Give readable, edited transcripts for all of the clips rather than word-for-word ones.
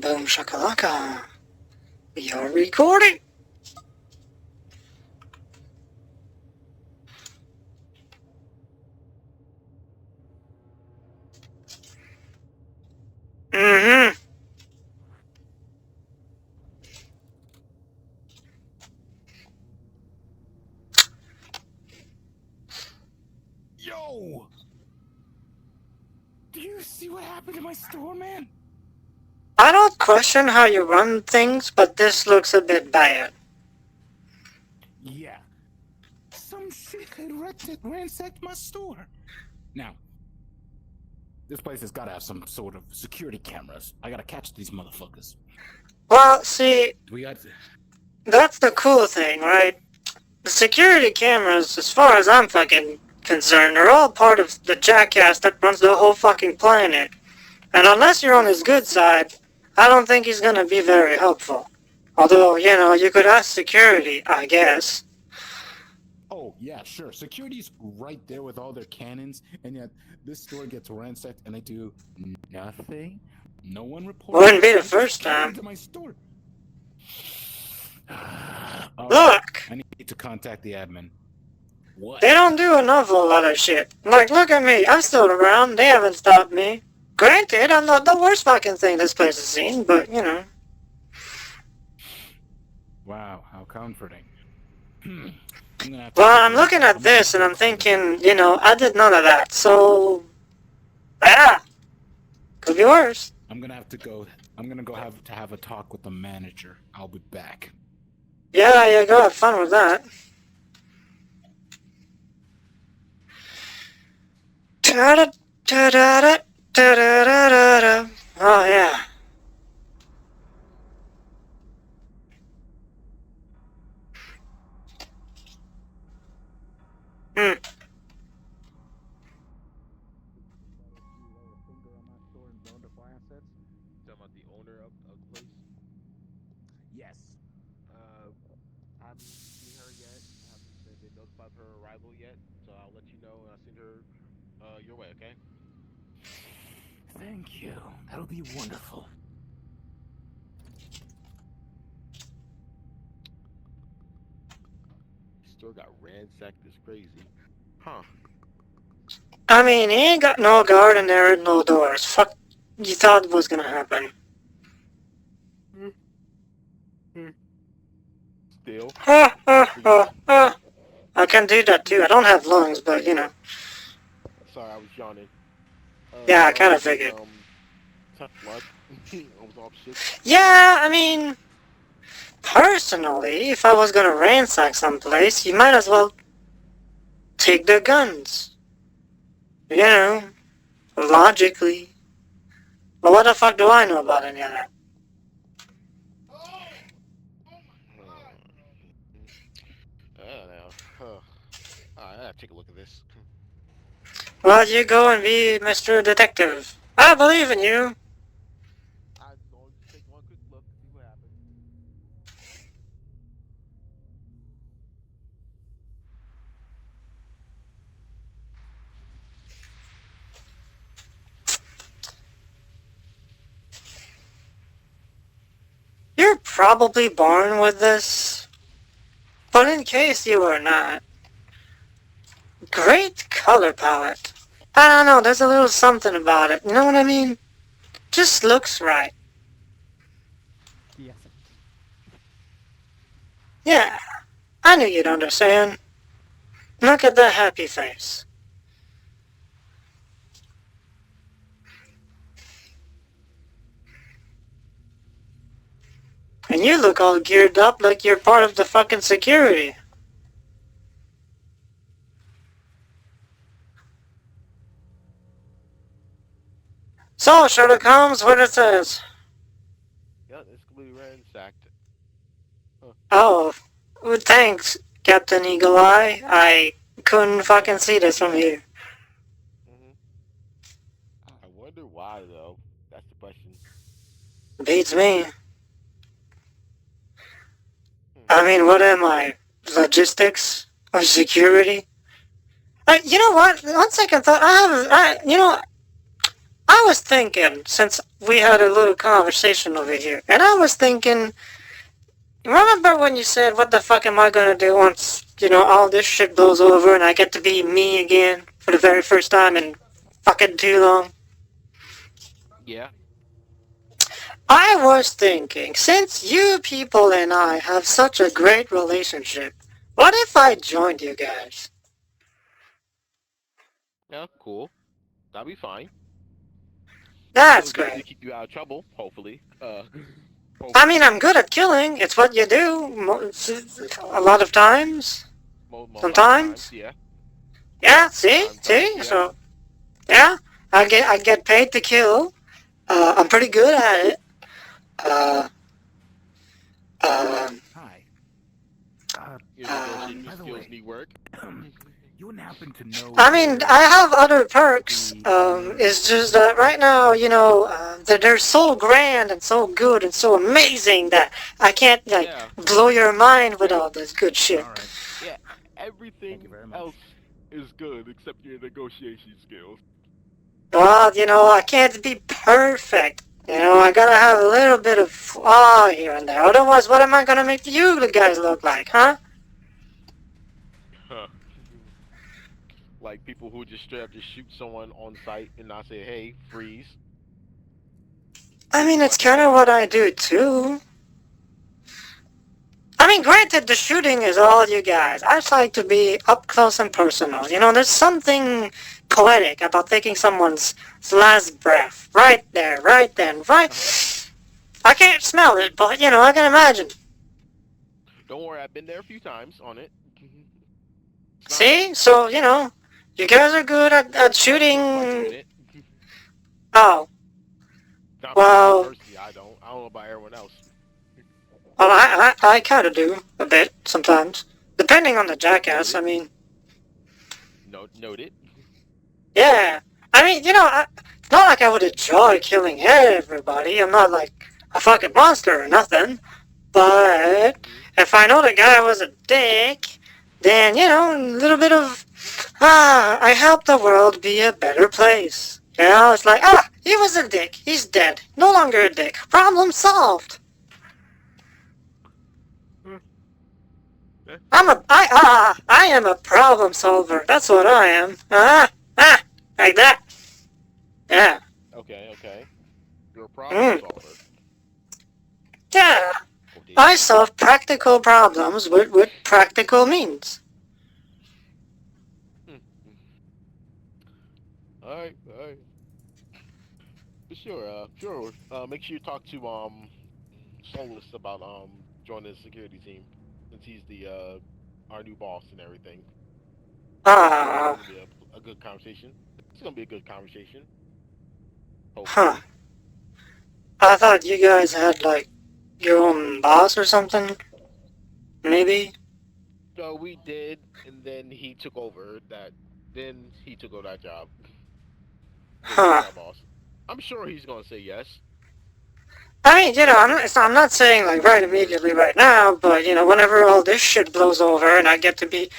Boom shakalaka. We are recording. Mm-hmm. Yo! Do you see what happened to my store, man? I don't question how you run things, but this looks a bit bad. Yeah. Some shithead ransacked my store. Now, this place has got to have some sort of security cameras. I gotta catch these motherfuckers. Well, see, We got... that's the cool thing, right? The security cameras, as far as I'm fucking concerned, are all part of the jackass that runs the whole fucking planet. And unless you're on his good side, I don't think he's gonna be very helpful. Although, you know, you could ask security, I guess. Oh, yeah, sure. Security's right there with all their cannons, and yet this store gets ransacked and they do nothing? No one reports? Wouldn't be the first time. To my store. Look! I need to contact the admin. What? They don't do an awful lot of shit. Like, look at me, I'm still around, they haven't stopped me. Granted, I'm not the worst fucking thing this place has seen, but, you know. Wow, how comforting. Well, I'm looking at this and I'm thinking, you know, I did none of that, so... yeah! Could be worse. I'm gonna go have a talk with the manager. I'll be back. Yeah, go have fun with that. Ta-da, ta-da-da, ta-da-da-da-da. Oh, yeah. Hmm. Talking about the owner of the place? Yes. I haven't seen her yet. I haven't been notified of her arrival yet, so I'll let you know when I send her your way, okay? Thank you. That'll be wonderful. Store got ransacked. It's crazy. Huh. I mean, he ain't got no guard and there ain't no doors. Fuck, you thought it was gonna happen. Still? Ha, ha, ha, ha. I can do that too. I don't have lungs, but, you know. Sorry, I was yawning. Yeah, I kinda figured. Tough luck. I was off shit. Yeah, I mean... personally, if I was gonna ransack someplace, you might as well... take the guns. You know, logically. But what the fuck do I know about any of that? I don't know. Alright, I gotta take a look at this. Well, you go and be Mr. Detective. I believe in you. I'll just take one quick look, see what happens. You're probably born with this. But in case you are not, great color palette. I don't know, there's a little something about it, you know what I mean? Just looks right. Yes. Yeah, I knew you'd understand. Look at that happy face. And you look all geared up like you're part of the fucking security. So, Sherlock Holmes, what it says? Yeah, it's completely ransacked. Oh, well, thanks, Captain Eagle Eye. I couldn't fucking see this from here. I wonder why, though. That's the question. Beats me. I mean, what am I? Logistics? Or security? You know what? One second thought, I I was thinking, since we had a little conversation over here, and I was thinking, remember when you said, what the fuck am I gonna do once, all this shit blows over and I get to be me again for the very first time in fucking too long? Yeah. I was thinking, since you people and I have such a great relationship, what if I joined you guys? Yeah, cool. That'll be fine. That's It'll great. keep you out of trouble, hopefully. I mean, I'm good at killing. It's what you do a lot of times. Sometimes. Yeah. Yeah, see? Yeah. So, yeah, I get paid to kill. I'm pretty good at it. Hi. Your negotiation by the skills way, need work. you wouldn't happen to know... I mean, I have other perks. It's just that right now, they're so grand and so good and so amazing that I can't, blow your mind with all this good shit. Alright. Yeah, everything Thank you very much. else is good except your negotiation skills. Well, I can't be perfect. I gotta have a little bit of flaw here and there. Otherwise, what am I gonna make you guys look like, huh? Huh. Like people who just straight up just shoot someone on sight and not say, hey, freeze. I mean, it's kind of what I do, too. I mean, granted, the shooting is all you guys. I just like to be up close and personal. There's something poetic about taking someone's last breath. Right there, right then, right... I can't smell it, but, I can imagine. Don't worry, I've been there a few times on it. See? So, you guys are good at shooting... Oh. Well... Personally, I don't know about everyone else. Well, I kind of do, a bit, sometimes. Depending on the jackass, I mean... Noted. Yeah. I mean, it's not like I would enjoy killing everybody. I'm not like a fucking monster or nothing. But if I know the guy was a dick, then, a little bit of... I helped the world be a better place. It's like, he was a dick. He's dead. No longer a dick. Problem solved. I am a problem solver. That's what I am. Like that. Yeah. Okay. You're a problem solver. Yeah. I solve practical problems with practical means. Alright. Sure. Make sure you talk to Solus about joining the security team, since he's the our new boss and everything. It's gonna be a good conversation. It's gonna be a good conversation. Hopefully. Huh. I thought you guys had, like, your own boss or something? Maybe? So we did, and then he took over that. Then he took over that job. Huh. Boss. I'm sure he's gonna say yes. I mean, I'm not saying, like, right immediately right now, but, whenever all this shit blows over and I get to be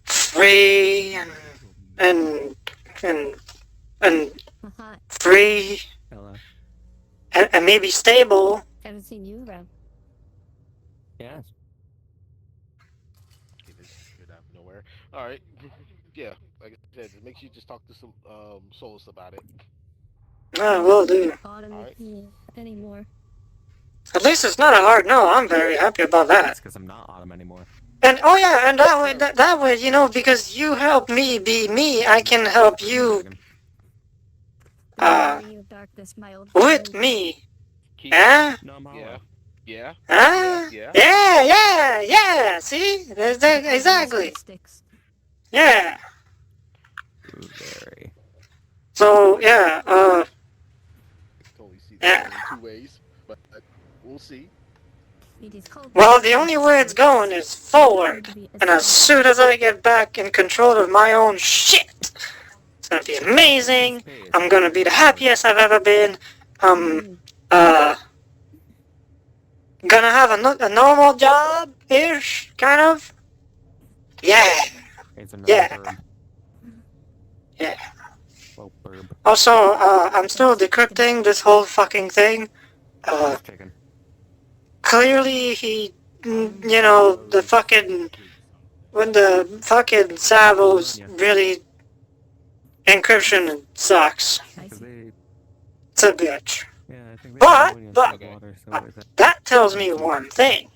free and free Hello. and maybe stable. Haven't seen you around. Yes. Get out of nowhere. All right. Yeah, like I said, make sure you just talk to some Solus about it. Will do. Autumn anymore. At least it's not a hard no. I'm very happy about that. That's because I'm not Autumn anymore. And and that way, because you help me be me, I can help you with me. Yeah? No, I'm Yeah. Yeah. Huh? Yeah. See? Exactly. Yeah. Very. So, yeah, Totally see Yeah. that in two ways, but we'll see. well, the only way it's going is forward. And as soon as I get back in control of my own shit, it's gonna be amazing. I'm gonna be the happiest I've ever been. Gonna have a normal job-ish, kind of. Yeah. It's Yeah. another burb. Yeah. Well, burb. Also, I'm still decrypting this whole fucking thing. Just checking. Clearly he, you know, when the fucking Savos really, encryption sucks. I see. It's a bitch. Yeah, I think they But- have ammonia in but- salt water, so is that That tells me one thing.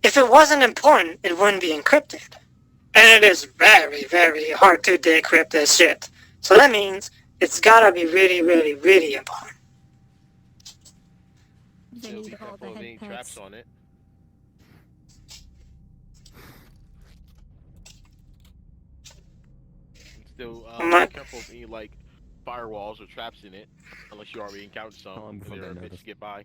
If it wasn't important, it wouldn't be encrypted. And it is very, very hard to decrypt this shit. So that means it's gotta be really, really, really important. They Still need be all the careful of head any packs. traps on it. Still, Not- be careful of any like firewalls or traps in it, unless you already encountered some. Tell 'em and before they're they a bitch notice. to get by.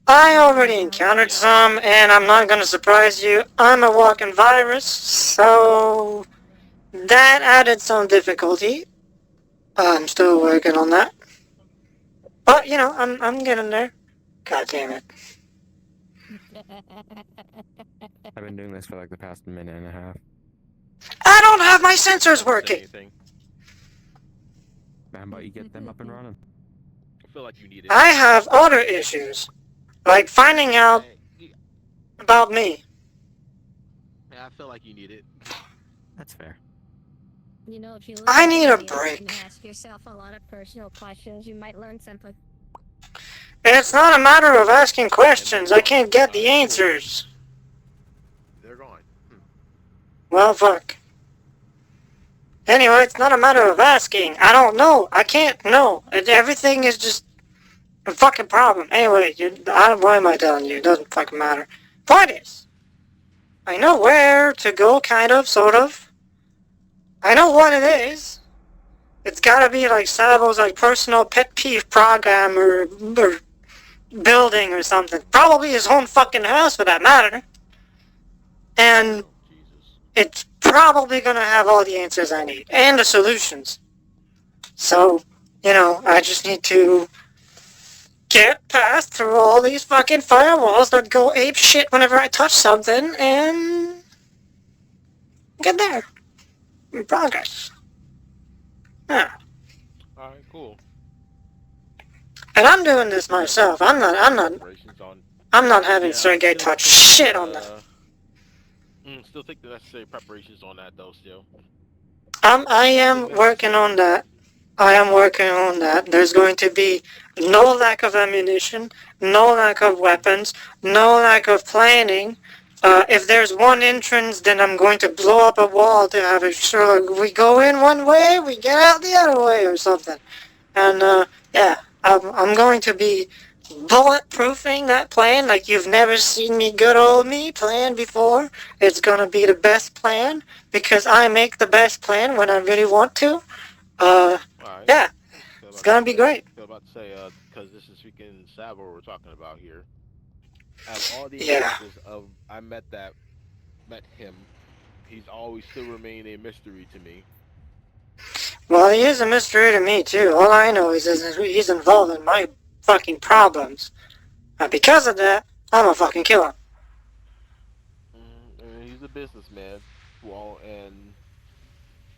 I already encountered some, and I'm not gonna surprise you. I'm a walking virus, so that added some difficulty. I'm still working on that. But, you know, I'm getting there. God damn it. I've been doing this for like the past minute and a half. I don't have my sensors Doesn't say working! anything. Man, but you get them up and running. I feel like you need it. I have other issues. Like finding out about me. Yeah, I feel like you need it. That's fair. You know, if you I listen need to a the break. and ask yourself a lot of personal questions, you might learn something. It's not a matter of asking questions. I can't get the answers. They're gone. Well, fuck. Anyway, it's not a matter of asking. I don't know. I can't know. Everything is just a fucking problem. Anyway, why am I telling you? It doesn't fucking matter. Point is, I know where to go, kind of, sort of. I know what it is. It's gotta be like Savo's like personal pet peeve program or building or something. Probably his own fucking house for that matter. And Jesus. it's probably gonna have all the answers I need. And the solutions. So, you know, I just need to get past through all these fucking firewalls that go ape shit whenever I touch something and get there. In progress. Yeah. Alright, cool. And I'm doing this myself. I'm not Preparations on. having Yeah, Sergey still touch think, shit on that. Still take the necessary preparations on that though. Still. I am working on that. I am working on that. There's going to be no lack of ammunition, no lack of weapons, no lack of planning. If there's one entrance, then I'm going to blow up a wall to have it sure we go in one way, we get out the other way or something. And, yeah, I'm going to be bulletproofing that plan like you've never seen me good old me plan before. It's gonna be the best plan because I make the best plan when I really want to. Alright. Yeah, it's gonna be great. I was about to say, because this is freaking Sabo we're talking about here. Out of all the Yeah. encounters of I met him, he's always still remained a mystery to me. Well, he is a mystery to me too. All I know is he's involved in my fucking problems. And because of that, I'm a fucking killer. And he's a businessman. Well, and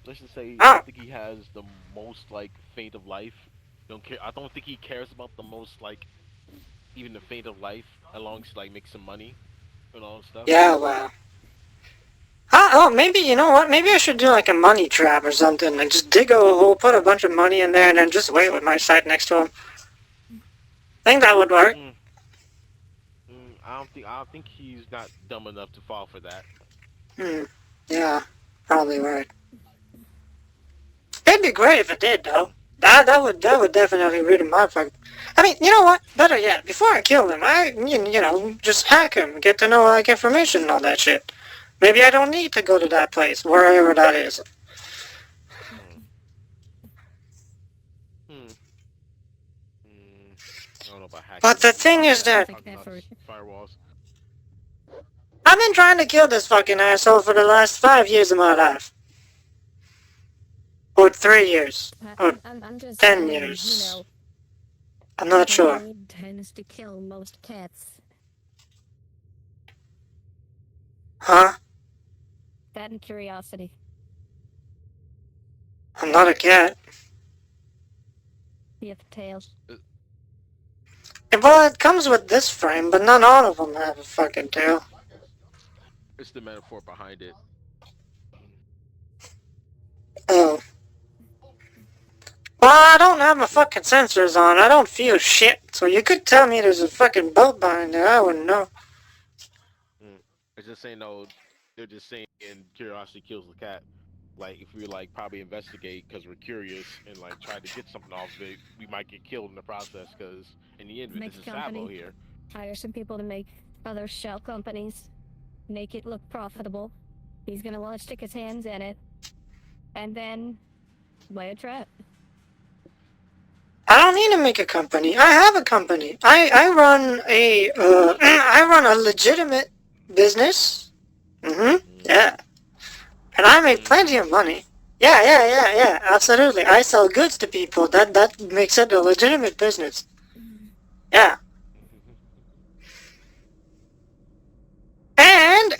let's just say Ah. I think he has the most like faint of life. Don't care. I don't think he cares about the most like even the faint of life, as long as like make some money and all that stuff. Yeah, well. Oh, maybe, you know what? Maybe I should do like a money trap or something. Like just dig a hole, put a bunch of money in there, and then just wait with my site next to him. I think that would work. I don't think he's not dumb enough to fall for that. Yeah, probably right. It'd be great if it did, though. That would definitely rid him my fuck. I mean, you know what? Better yet, before I kill him, you know, just hack him, get to know like information and all that shit. Maybe I don't need to go to that place, wherever that is. I don't know about hacking. But the thing is that Firewalls. I've been trying to kill this fucking asshole for the last 5 years of my life. Or 3 years. Or I'm just 10 saying, years. You know, I'm not sure. Blade tends to kill most cats. Huh? that and curiosity. I'm not a cat. You have tails. Well, it comes with this frame, but not all of them have a fucking tail. It's the metaphor behind it. Oh. Well, I don't have my fucking sensors on. I don't feel shit. So you could tell me there's a fucking boat behind there. I wouldn't know. It's just saying, no, they're just saying curiosity kills the cat. Like, if we, like, probably investigate because we're curious and, like, try to get something off of it, we might get killed in the process because, in the end, Make this is a company. Sabo here. Hire some people to make other shell companies. Make it look profitable. He's gonna want to stick his hands in it. And then lay a trap. I don't need to make a company. I have a company. I run a I run a legitimate business. Yeah. And I make plenty of money. Yeah. Absolutely. I sell goods to people. That makes it a legitimate business. Yeah. And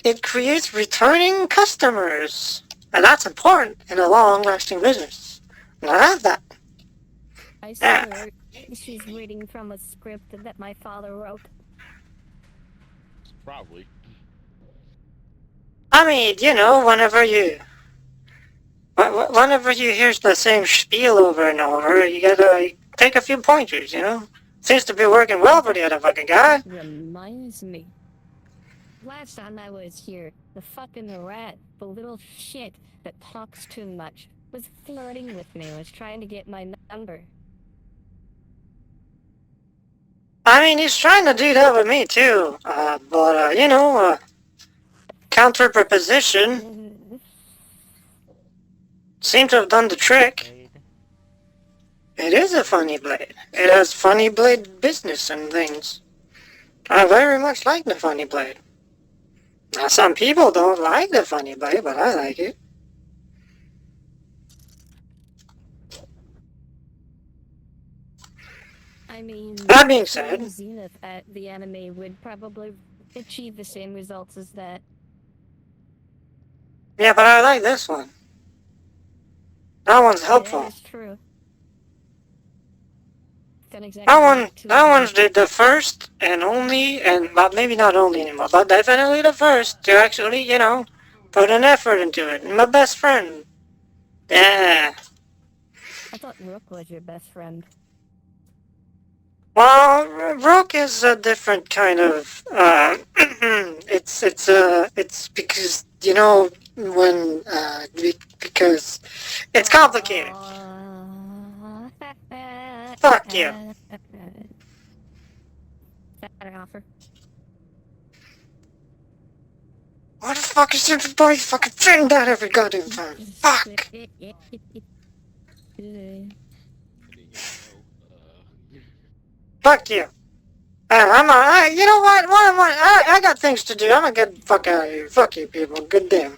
it creates returning customers. And that's important in a long-lasting business. And I have that. I swear, she's reading from a script that my father wrote. Probably. I mean, you know, whenever you hear the same spiel over and over, you gotta take a few pointers, you know? Seems to be working well for the other fucking guy. Reminds me. Last time I was here, the fucking rat, the little shit that talks too much, was flirting with me, was trying to get my number. I mean, he's trying to do that with me too, but you know, counter preposition seemed to have done the trick. It is a funny blade. It has funny blade business and things. I very much like the funny blade. Now, some people don't like the funny blade, but I like it. I mean, That being said, Zenith at the anime would probably achieve the same results as that. yeah, but I like this one. That one's helpful. That is true. Exactly That one's the first and only, and well, maybe not only anymore, but definitely the first to actually, you know, put an effort into it. My best friend. Yeah. I thought Rook was your best friend. Well, Rook is a different kind of, it's because, you know, when, because it's complicated. Fuck you. Better offer. Why the fuck is everybody fucking saying that every goddamn time? Fuck! Fuck you. You know what? I got things to do. I'm gonna get the fuck out of here. Fuck you people. Good damn.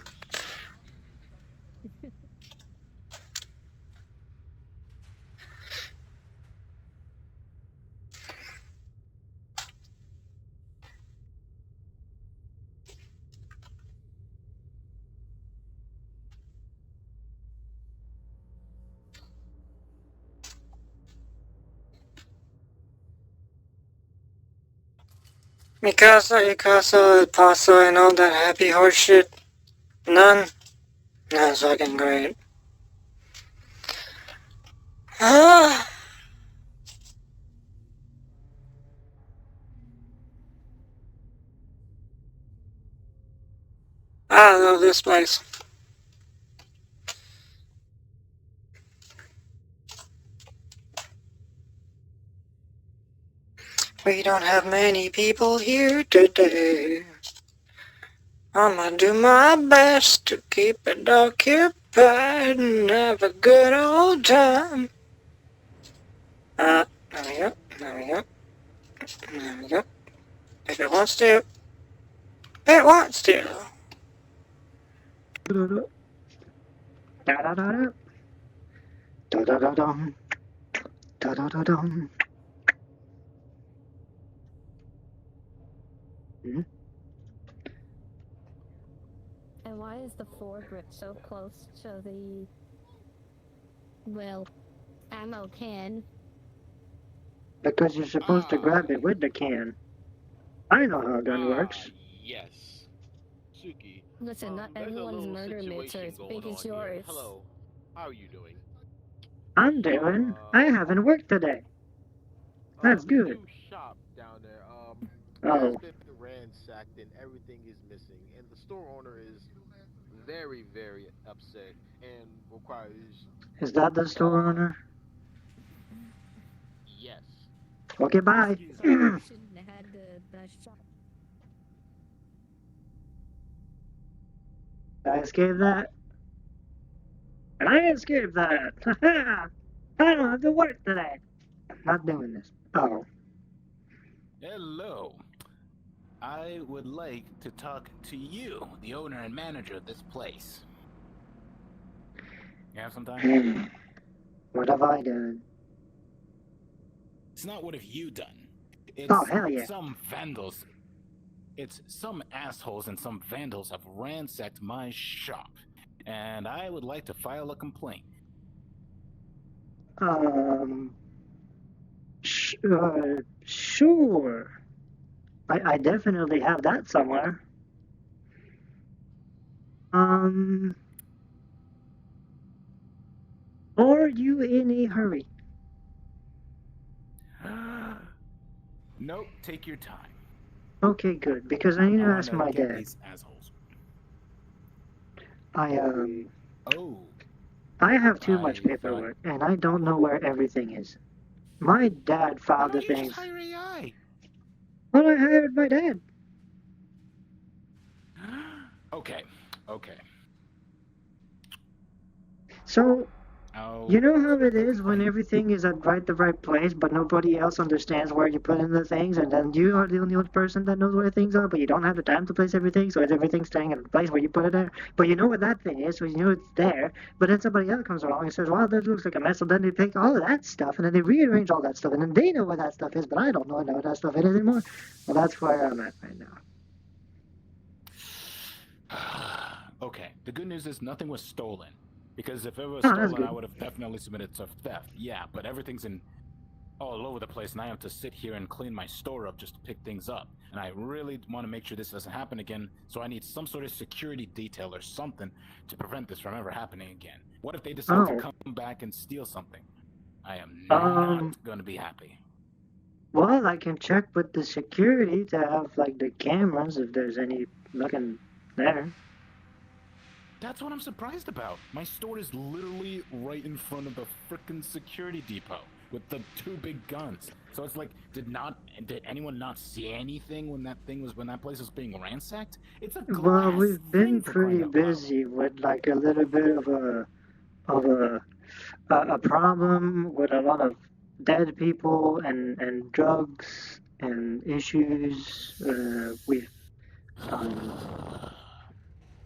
Mikasa, El Paso, and all that happy horse shit. None? That's fucking great. I love this place. We don't have many people here today. I'ma do my best to keep it occupied and have a good old time. There we go. If it wants to. It wants to. Da-da-da-da. Da-da-da-dum. Da-da-da-dum. And why is the foregrip so close to the, well, ammo can? Because you're supposed to grab it with the can. I know how a gun works. Yes. Suki. Listen, not There's a everyone's little murder mitts are situation as going big as on here. yours. Hello. How are you doing? I'm doing. I haven't worked today. That's We good. do shop down there. It has Oh, been ransacked and everything is missing. And the store owner is very, very upset and requires is that the store owner? yes. Okay, bye. Excuse So you shouldn't have had the shot. I escaped that. And I escaped that. I don't have to work today. I'm not doing this. Oh. Hello. I would like to talk to you, the owner and manager of this place. You have some time? What have I done? It's not what have you done. It's Oh, hell yeah. some vandals. It's some assholes and some vandals have ransacked my shop. And I would like to file a complaint. Sure. I definitely have that somewhere. Are you in a hurry? Nope, take your time. Okay, good, because I need to I ask wanna my get dad. these assholes. Oh, I have too much I paperwork, and I don't know where everything is. My dad why filed the don't you just things. hire AI? Well, I hired my dad. Okay. So, you know how it the is when complaint. everything is at the right place, but nobody else understands where you put in the things, and then you are the only person that knows where things are, but you don't have the time to place everything, so everything's staying in the place where you put it there. But you know what that thing is, so you know it's there, but then somebody else comes along and says, well, that looks like a mess, so then they take all of that stuff, and then they rearrange all that stuff, and then they know what that stuff is, but I don't know what that stuff is anymore. Well, that's where I'm at right now. Okay, the good news is nothing was stolen. Because if it was Oh, that's stolen, I good. would have definitely submitted to theft. Yeah, but everything's in all over the place, and I have to sit here and clean my store up just to pick things up. And I really want to make sure this doesn't happen again, so I need some sort of security detail or something to prevent this from ever happening again. What if they decide to come back and steal something? I am not going to be happy. Well, I can check with the security to have, like, the cameras if there's any looking there. That's what I'm surprised about. My store is literally right in front of the frickin' security depot with the two big guns. So it's like, did anyone not see anything when that place was being ransacked? It's a glass Well, we've been thing, for crying pretty out loud. busy with, like, a little bit of a problem with a lot of dead people and drugs and issues.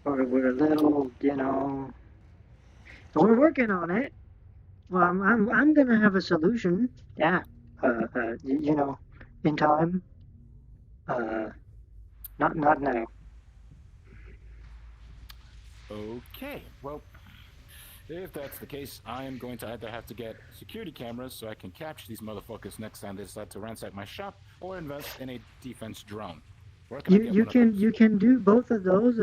We're a little, we're working on it. Well, I'm gonna have a solution. Yeah. In time. Not now. Okay, well, if that's the case, I am going to either have to get security cameras so I can capture these motherfuckers next time they decide to ransack my shop, or invest in a defense drone. Where can I get You one of those? you can do both of those.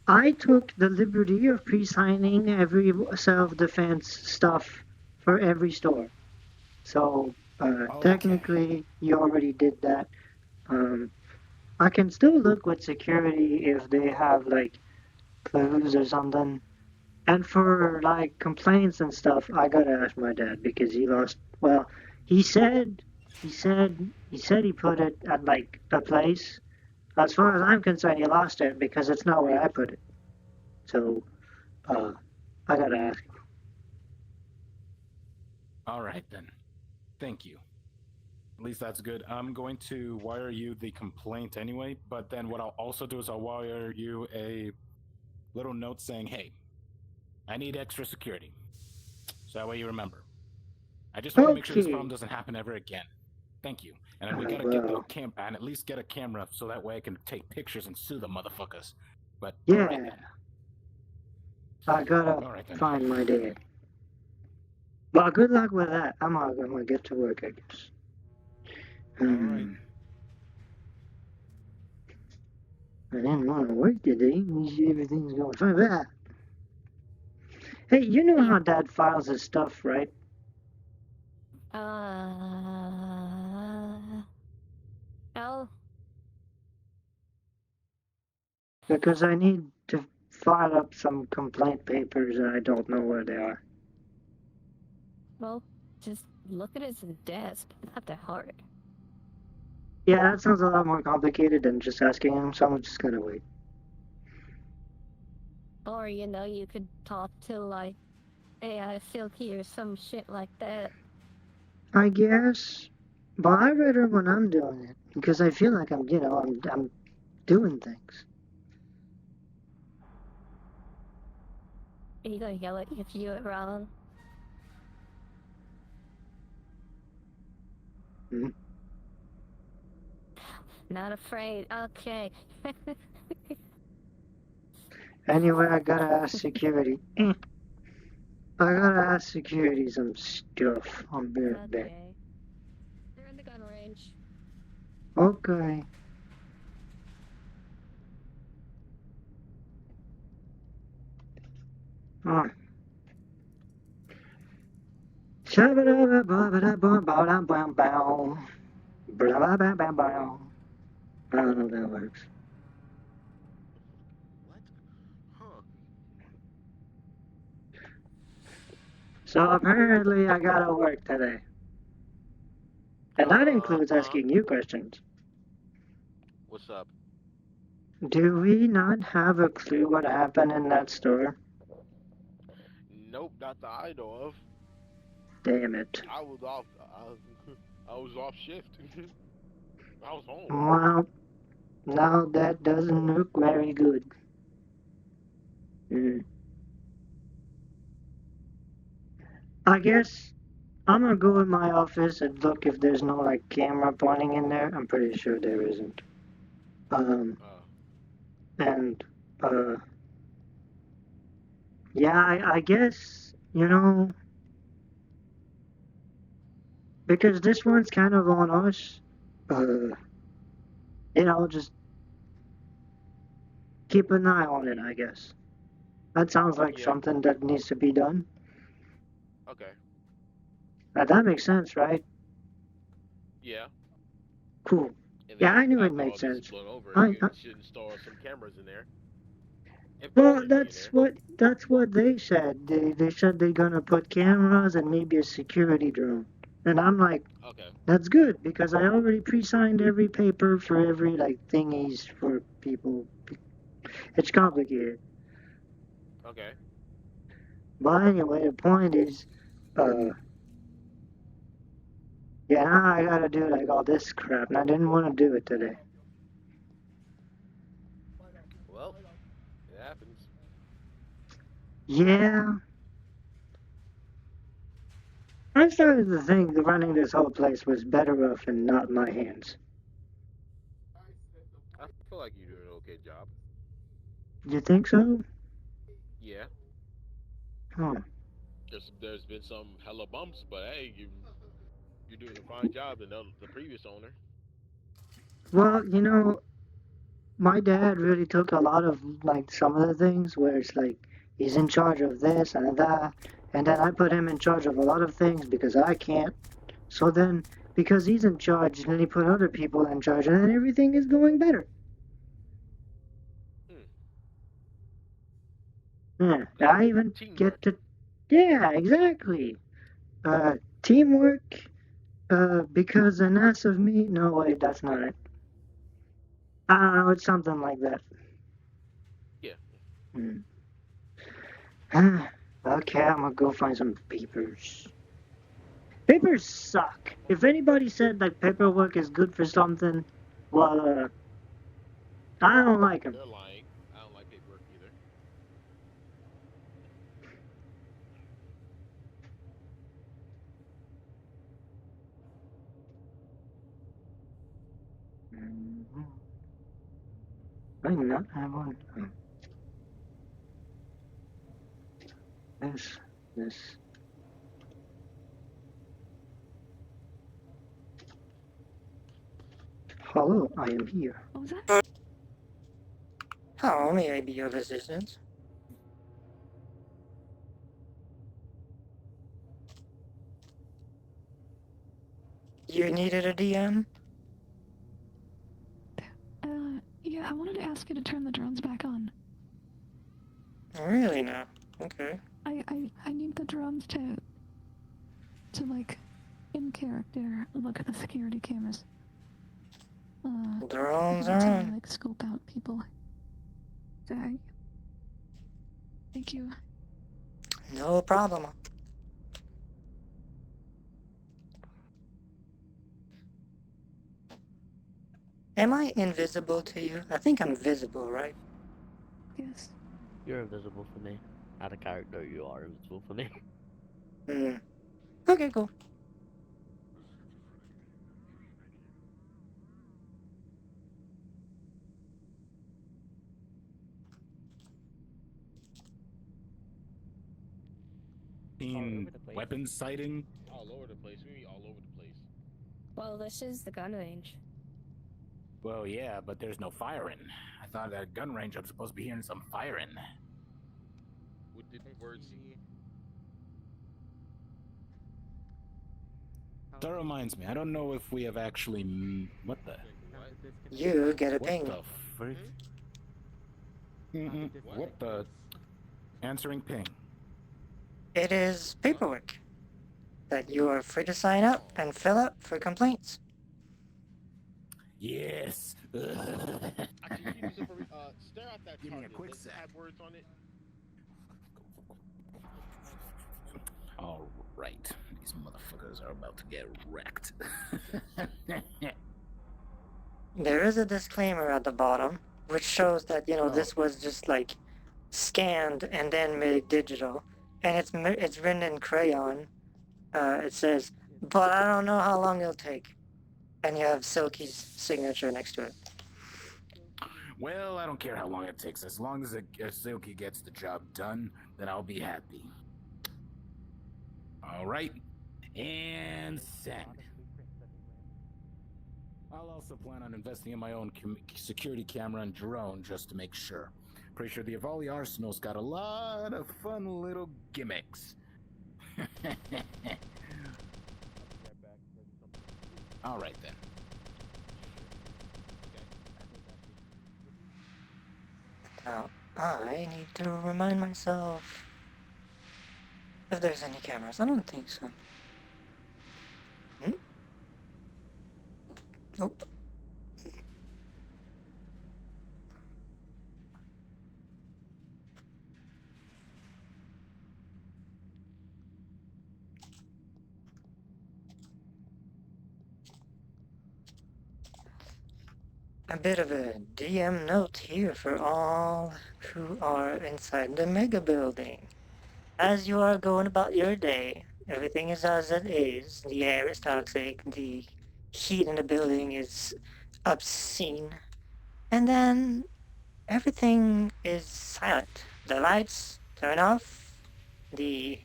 I took the liberty of pre-signing every self-defense stuff for every store. So technically, you already did that. I can still look with security if they have like clues or something. And for like complaints and stuff, I gotta ask my dad because he lost. Well, he said he put it at like a place. As far as I'm concerned, he lost it because it's not where I put it. So, I gotta ask him. All right then. Thank you. At least that's good. I'm going to wire you the complaint anyway, but then what I'll also do is I'll wire you a little note saying, hey, I need extra security. So that way you remember. I just want to make sure this problem doesn't happen ever again. Thank you. And we gotta get the and at least get a camera so that way I can take pictures and sue the motherfuckers. But Yeah. all right then. I gotta All right then. find my dad. Well, good luck with that. I'm gonna get to work, I guess. All right. I didn't want to work today. Everything's going fine. Ah. Hey, you know how Dad files his stuff, right? Oh, Because I need to file up some complaint papers and I don't know where they are. well, just look at his desk. Not that hard. Yeah, that sounds a lot more complicated than just asking him, so I'm just gonna wait. Or, you could talk to, like, AI Silky or some shit like that. I guess. But I rather when I'm doing it because I feel like I'm doing things. Are you gonna yell at you if you do it wrong? Hmm. Not afraid. Okay. Anyway, I gotta ask security. I gotta ask security some stuff. I'll be right back. Okay. They're in the gun range. Okay. Ah. I don't know if that works. What? Huh. So apparently I gotta work today. And that includes Uh-huh. asking you questions. What's up? Do we not have a clue what happened in that store? Nope, not that I know of. Damn it. I was off. I was off shift. I was home. Well, no, that doesn't look very good. Hmm. I guess I'm gonna go in my office and look if there's no like camera pointing in there. I'm pretty sure there isn't. And yeah, I guess because this one's kind of on us. Just keep an eye on it. I guess that sounds like Yeah. something that needs to be done. Okay. That makes sense, right? Yeah. Cool. And Yeah, I then knew it after made all this is sense. blown over, I, you I should install some cameras in there. If there's Well, any in there. that's what they said. They said they're gonna put cameras and maybe a security drone. And I'm like, Okay. that's good because I already pre-signed every paper for every like thingies for people. It's complicated. Okay. But anyway, the point is, yeah, now I gotta do like all this crap, and I didn't want to do it today. Well, it happens. Yeah, I started to think that running this whole place was better off in not my hands. I feel like you do an okay job. You think so? Yeah. Huh. There's been some hella bumps, but hey, you're doing a fine job than the previous owner. Well, my dad really took a lot of like some of the things where it's like he's in charge of this and that, and then I put him in charge of a lot of things because I can't. So then, because he's in charge, then he put other people in charge, and then everything is going better. Hmm. Yeah, Good. I even Teamwork. get to. Yeah, exactly. Teamwork. Because an ass of me. No, wait, that's not it. I don't know. It's something like that. Yeah. Hmm. Okay, I'm gonna go find some papers. Papers suck. If anybody said like paperwork is good for something, well, I don't like them. They're lying. I don't like paperwork either. I not have one. Oh. Yes, yes. Hello, I am here. What was that? How may I be of assistance? You needed a DM? Yeah, I wanted to ask you to turn the drones back on. Really now? Okay. I need the drones to like, in character, look at the security cameras. Drones To are on. like scope out people. Thank you. No problem. Am I invisible to you? I think I'm visible, right? Yes. You're invisible for me. Out of character, you are invisible for me. Hmm. Okay, cool. Seen weapons sighting. All over the place. We mean all over the place. Well, this is the gun range. Well, yeah, but there's no firing. I thought at gun range I'm supposed to be hearing some firing. What did words see? That reminds me, I don't know if we have actually. What the? You get a What ping. the frick? What the? Answering ping. It is paperwork that you are free to sign up and fill out for complaints. Yes. Actually, can you use it for stare at that Give me a target. quick Does it sec. have words on it? All right, these motherfuckers are about to get wrecked. There is a disclaimer at the bottom, which shows that, you know, this was just like scanned and then made digital. And it's written in crayon. It says, but I don't know how long it'll take. And you have Silky's signature next to it. Well, I don't care how long it takes. As long as Silky gets the job done, then I'll be happy. All right, and send. I'll also plan on investing in my own security camera and drone just to make sure. Pretty sure the Avali arsenal's got a lot of fun little gimmicks. All right then. Now, I need to remind myself if there's any cameras. I don't think so. Nope. A bit of a DM note here for all who are inside the mega building. As you are going about your day, everything is as it is. The air is toxic, the heat in the building is obscene, and then everything is silent. The lights turn off, the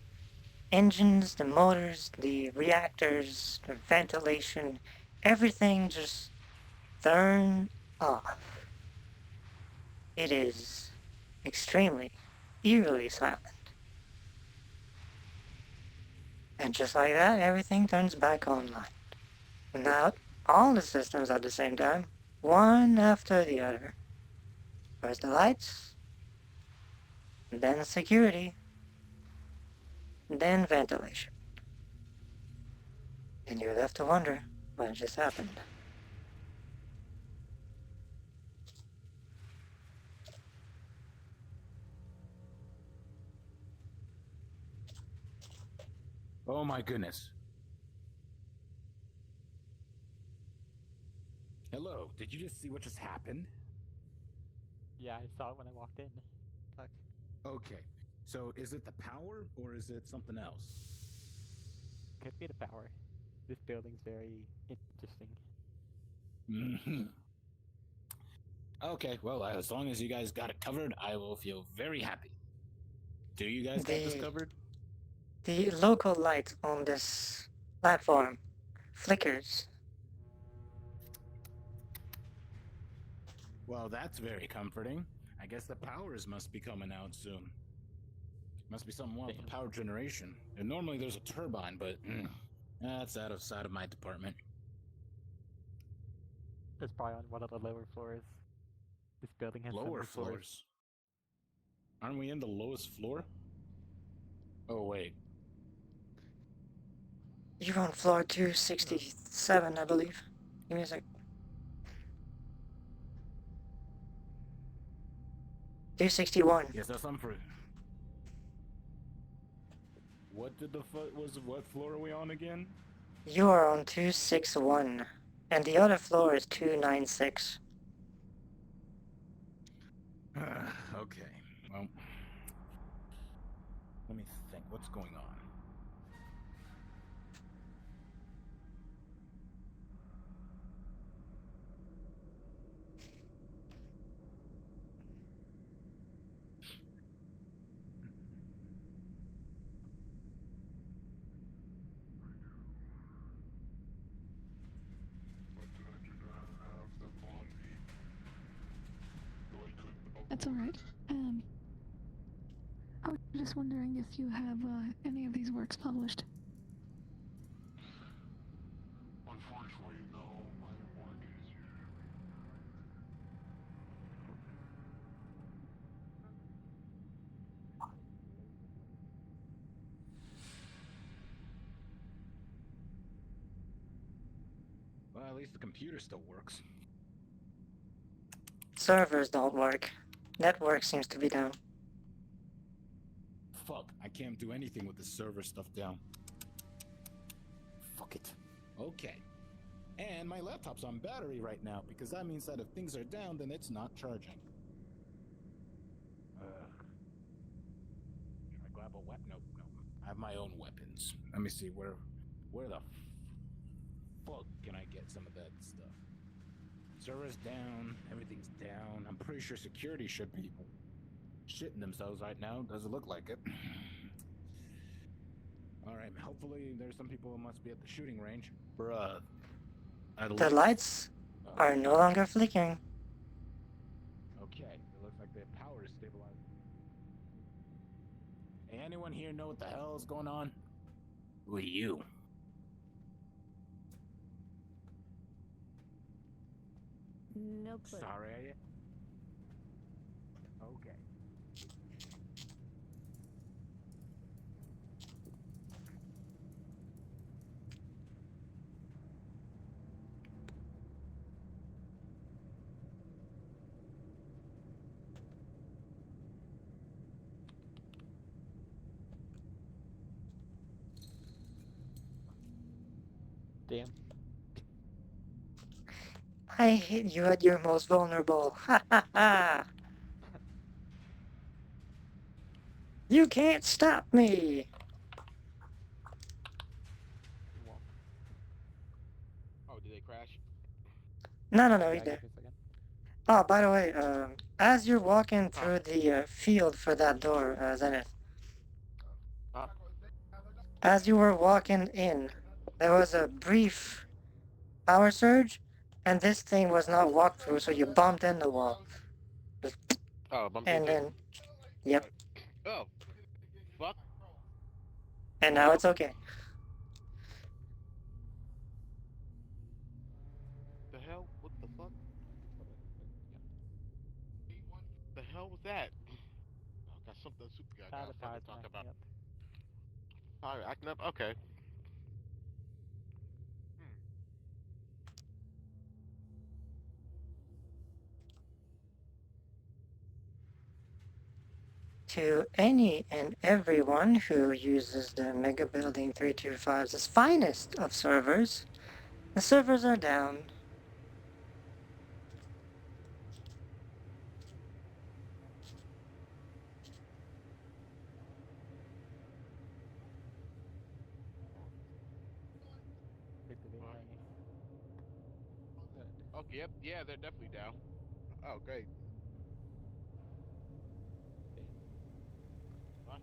engines, the motors, the reactors, the ventilation, everything just turn off. It is extremely, eerily silent. And just like that, everything turns back online. Now, all the systems at the same time, one after the other. First the lights, then security, then ventilation. And you're left to wonder what just happened. Oh my goodness. Hello, did you just see what just happened? Yeah, I saw it when I walked in. Fuck. Okay, so is it the power or is it something else? Could be the power. This building's very interesting. Mm-hmm. Okay, well, as long as you guys got it covered, I will feel very happy. Do you guys got this covered? The local light on this platform flickers. Well, that's very comforting. I guess the powers must be coming out soon. Must be something wrong with the power generation. And normally there's a turbine, but that's out of sight of my department. It's probably on one of the lower floors. This building has Lower several floors. floors? Aren't we in the lowest floor? Oh, wait. You're on floor 267, I believe. Give me a sec. 261. Yes, that's something for... What floor are we on again? You are on 261, and the other floor is 296. Okay, well... Let me think, what's going on? That's alright. I was just wondering if you have any of these works published. Unfortunately, no. My work is Well, at least the computer still works. Servers don't work. Network seems to be down. Fuck, I can't do anything with the server stuff down. Fuck it. Okay. And my laptop's on battery right now, because that means that if things are down, then it's not charging. Should I grab a weapon? No. I have my own weapons. Let me see, where the fuck can I get some of that stuff? Server's down, everything's down. I'm pretty sure security should be shitting themselves right now. Doesn't look like it. Alright, hopefully there's some people who must be at the shooting range. Bruh. The lights are no longer flickering. Okay, it looks like the power is stabilized. Hey, anyone here know what the hell is going on? Who are you? No clue. Sorry, are you? Okay. Damn. I hit you at your most vulnerable. Ha ha ha! You can't stop me! Oh, did they crash? No, he's Yeah, dead. give me a second. Oh, by the way, as you're walking through the field for that door, Zenith, as you were walking in, there was a brief power surge, and this thing was not walked through, so you bumped in the wall. Oh, bumped And into then, yep, Oh, fuck. and now it's okay. The hell? What the fuck? The hell was that? Oh, got something super guy Ah, got the something power's to talk acting about. up. Power acting up? Okay. To any and everyone who uses the Mega Building 325's finest of servers, the servers are down. Click the video. Good. Okay, yep, yeah, they're definitely down. Oh, great. Damn. What?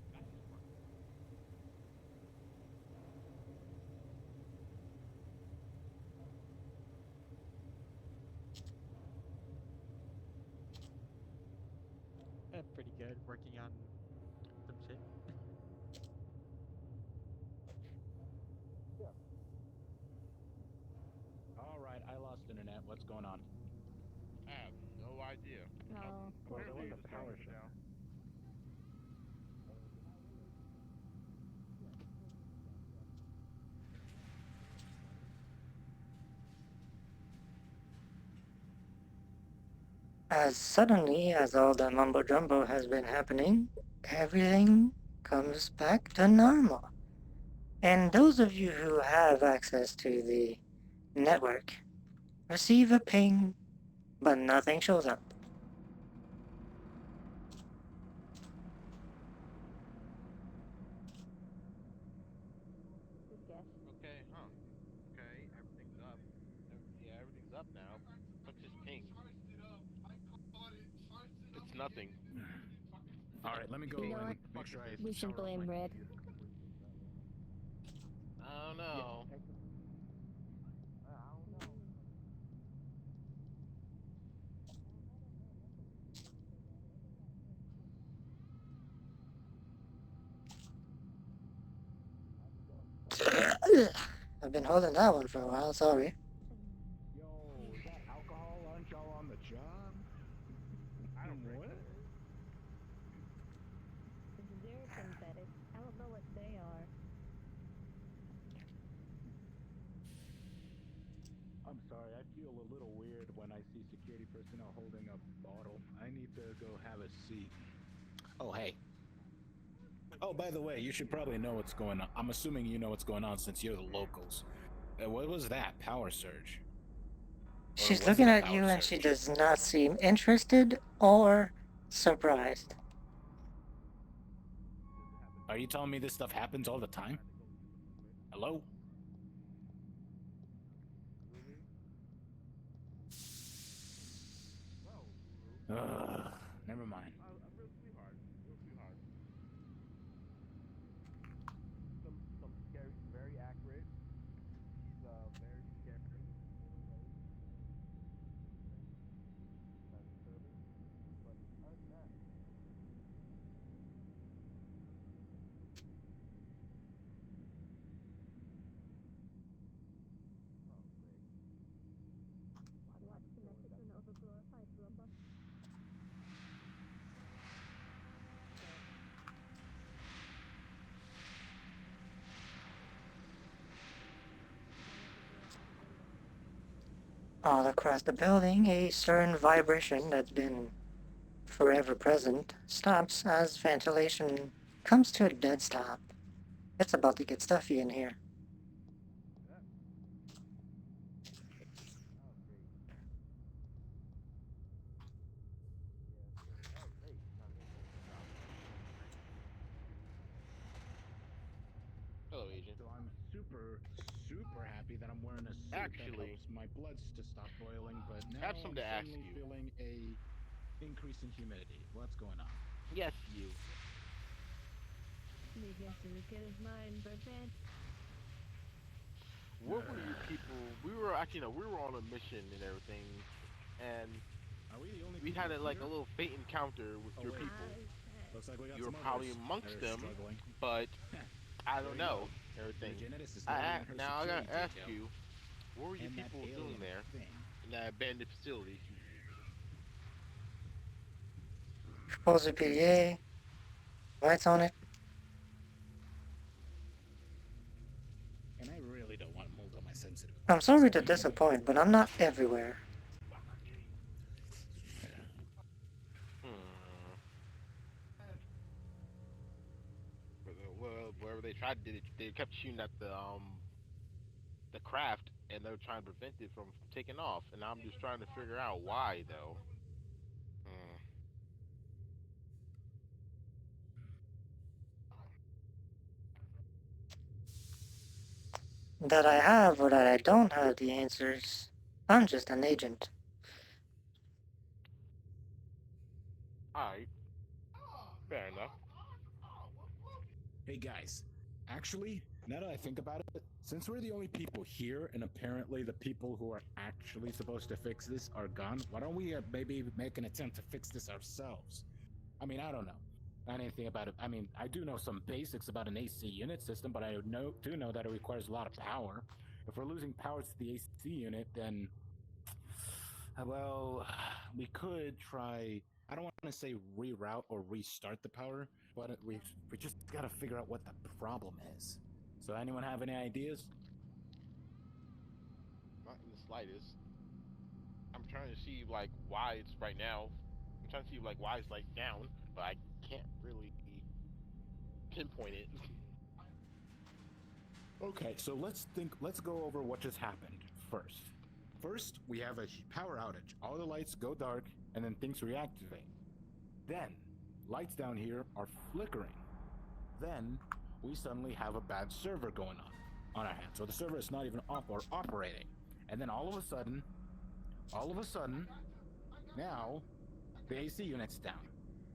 internet. What's going on? I have no idea. No. Well, there was Apparently a the power servers are shut. down. As suddenly as all the mumbo jumbo has been happening, everything comes back to normal. And those of you who have access to the network receive a ping, but nothing shows up. Good guess. Okay, huh. Okay, everything's up. Yeah, everything's up now. What's this ping? It's nothing. All right, let me go You know and what? make sure I We shower should up blame my Red. computer. I don't know. I've been holding that one for a while, sorry. Yo, is that alcohol? Aren't y'all on the job? I don't drink. What? They're synthetic. I don't know what they are. I'm sorry, I feel a little weird when I see security personnel holding a bottle. I need to go have a seat. Oh, hey. Oh, by the way, you should probably know what's going on. I'm assuming you know what's going on since you're the locals. What was that? Power surge? She's was looking it a at power you and she surge? does not seem interested or surprised. Are you telling me this stuff happens all the time? Hello? Ugh, never mind. Real sweetheart. Real sweetheart. Some scary, very accurate. He's very scary. Kind of disturbing. But other than that, Watch the message and overglorified rumba. All across the building, a certain vibration that's been forever present stops as ventilation comes to a dead stop. It's about to get stuffy in here. hello, agent. So I'm super happy that I'm wearing a suit Actually, that helps my bloods to stop boiling, but now I have I'm something to ask suddenly you. feeling a increase in humidity. What's going on? Yes, you. Me guess as good as mine, Birdman. What were you people? We were actually no, we were on a mission and everything, and Are we the only we people had like a here? little fate encounter with Oh, your wait. people. Looks like we got You were some probably others amongst that are them, struggling. but I There don't you know go. everything. The geneticist lady and her Now I security gotta ask detail. you, what were you And that people alien doing there thing. in that abandoned facility? Proposal PDA, lights on it. And I really don't want mold on my sensitive I'm parts. sorry to disappoint, but I'm not everywhere. Well, wherever they tried, they kept shooting at the craft, and they're trying to prevent it from taking off. And I'm just trying to figure out why, though. Hmm. That I have or that I don't have the answers. I'm just an agent. All right, fair enough. Hey guys, actually, now that I think about it, since we're the only people here and apparently the people who are actually supposed to fix this are gone, why don't we maybe make an attempt to fix this ourselves? I mean, I don't know anything about it. I mean, I do know some basics about an AC unit system, but I do know that it requires a lot of power. If we're losing power to the AC unit, then Well, we could try. I don't want to say reroute or restart the power, but we just gotta figure out what the problem is. So, anyone have any ideas? Not in the slightest. I'm trying to see like why it's right now. I'm trying to see like why it's like down, but I can't really pinpoint it. Okay, so let's go over what just happened first. First, we have a power outage. All the lights go dark, and then things reactivate. Then, lights down here are flickering. Then, we suddenly have a bad server going on our hands. So the server is not even off or operating. And then all of a sudden, now, the AC unit's down.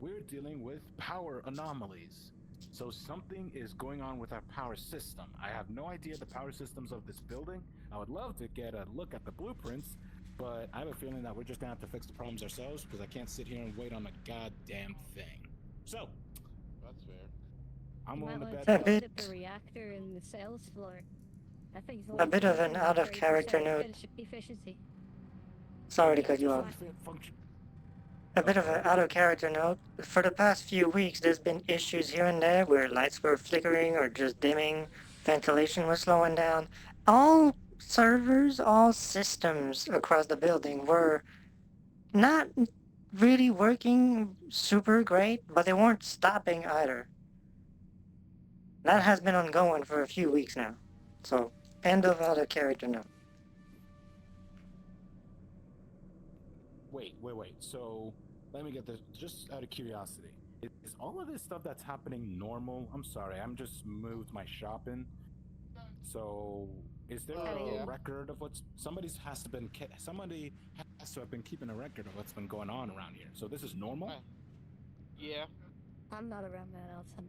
We're dealing with power anomalies. So something is going on with our power system. I have no idea the power systems of this building. I would love to get a look at the blueprints, but I have a feeling that we're just gonna have to fix the problems ourselves because I can't sit here and wait on a goddamn thing. So, That's fair. I'm You might willing to want bet to that look at the reactor in the sales floor. That thing's A bit of an out of character note. Efficiency. Sorry to cut you off. function. A bit of an out of character note. For the past few weeks, there's been issues here and there where lights were flickering or just dimming, ventilation was slowing down. All servers, all systems across the building were not really working super great, but they weren't stopping either. That has been ongoing for a few weeks now. So, end of out of character note. Wait. So, let me get this just out of curiosity. Is all of this stuff that's happening normal? I'm sorry, I'm just moved my shop in. So, is there Yeah. a record of what's somebody has to have been keeping a record of what's been going on around here. So this is normal? Yeah. I'm not around that often.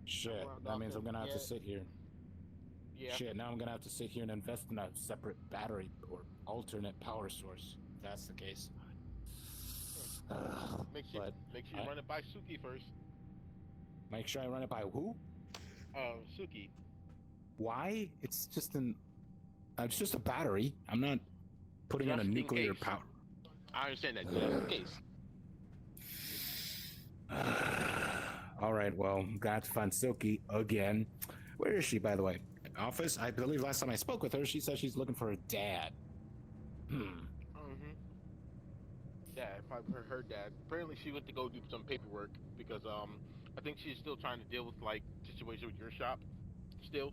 Shit, Around that means I'm often, gonna have to yeah. sit here. Yeah. Shit, now I'm gonna have to sit here and invest in a separate battery or alternate power source. If that's the case. Make sure you run it by Suki first. Make sure I run it by who? Suki. Why? It's just a battery. I'm not putting in a Just in nuclear case. power. I understand that, just in case. All right, well, got to find Silky again. Where is she, by the way? Office? I believe last time I spoke with her, she said she's looking for her dad. Yeah, probably her dad. Apparently, she went to go do some paperwork because I think she's still trying to deal with like situation with your shop. Still.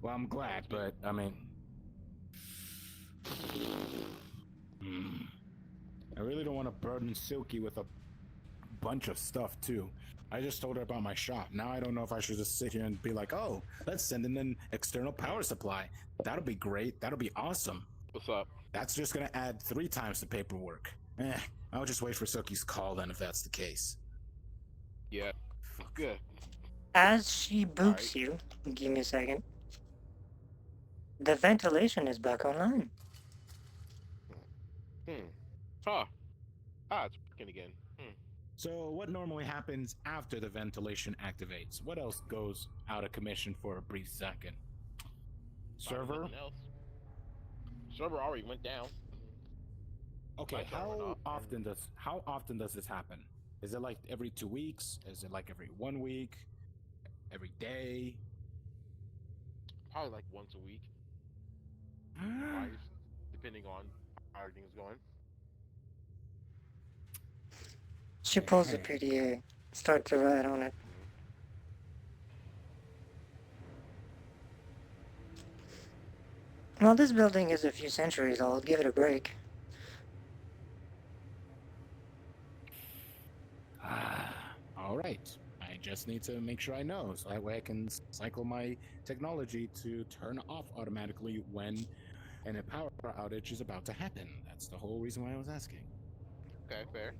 Well, I'm glad, but I mean, I really don't want to burden Silky with a bunch of stuff too. I just told her about my shop. Now I don't know if I should just sit here and be like, oh, let's send in an external power supply. That'll be great. That'll be awesome. What's up? That's just gonna add 3 times the paperwork. I'll just wait for Silky's call then if that's the case. Yeah. Fuck. Good. As she boots you, give me a second. The ventilation is back online. Huh. It's working again. So what normally happens after the ventilation activates? What else goes out of commission for a brief second? Probably Server? nothing else. Server already went down. Okay, Lights are how off. often does this happen? Is it like every 2 weeks? Is it like every 1 week? Every day? Probably like once a week. Twice, depending on how everything's going. She pulls the PDA, start to write on it. Well, this building is a few centuries old. Give it a break. All right. I just need to make sure I know, so that way I can cycle my technology to turn off automatically when a power outage is about to happen. That's the whole reason why I was asking. Okay, fair.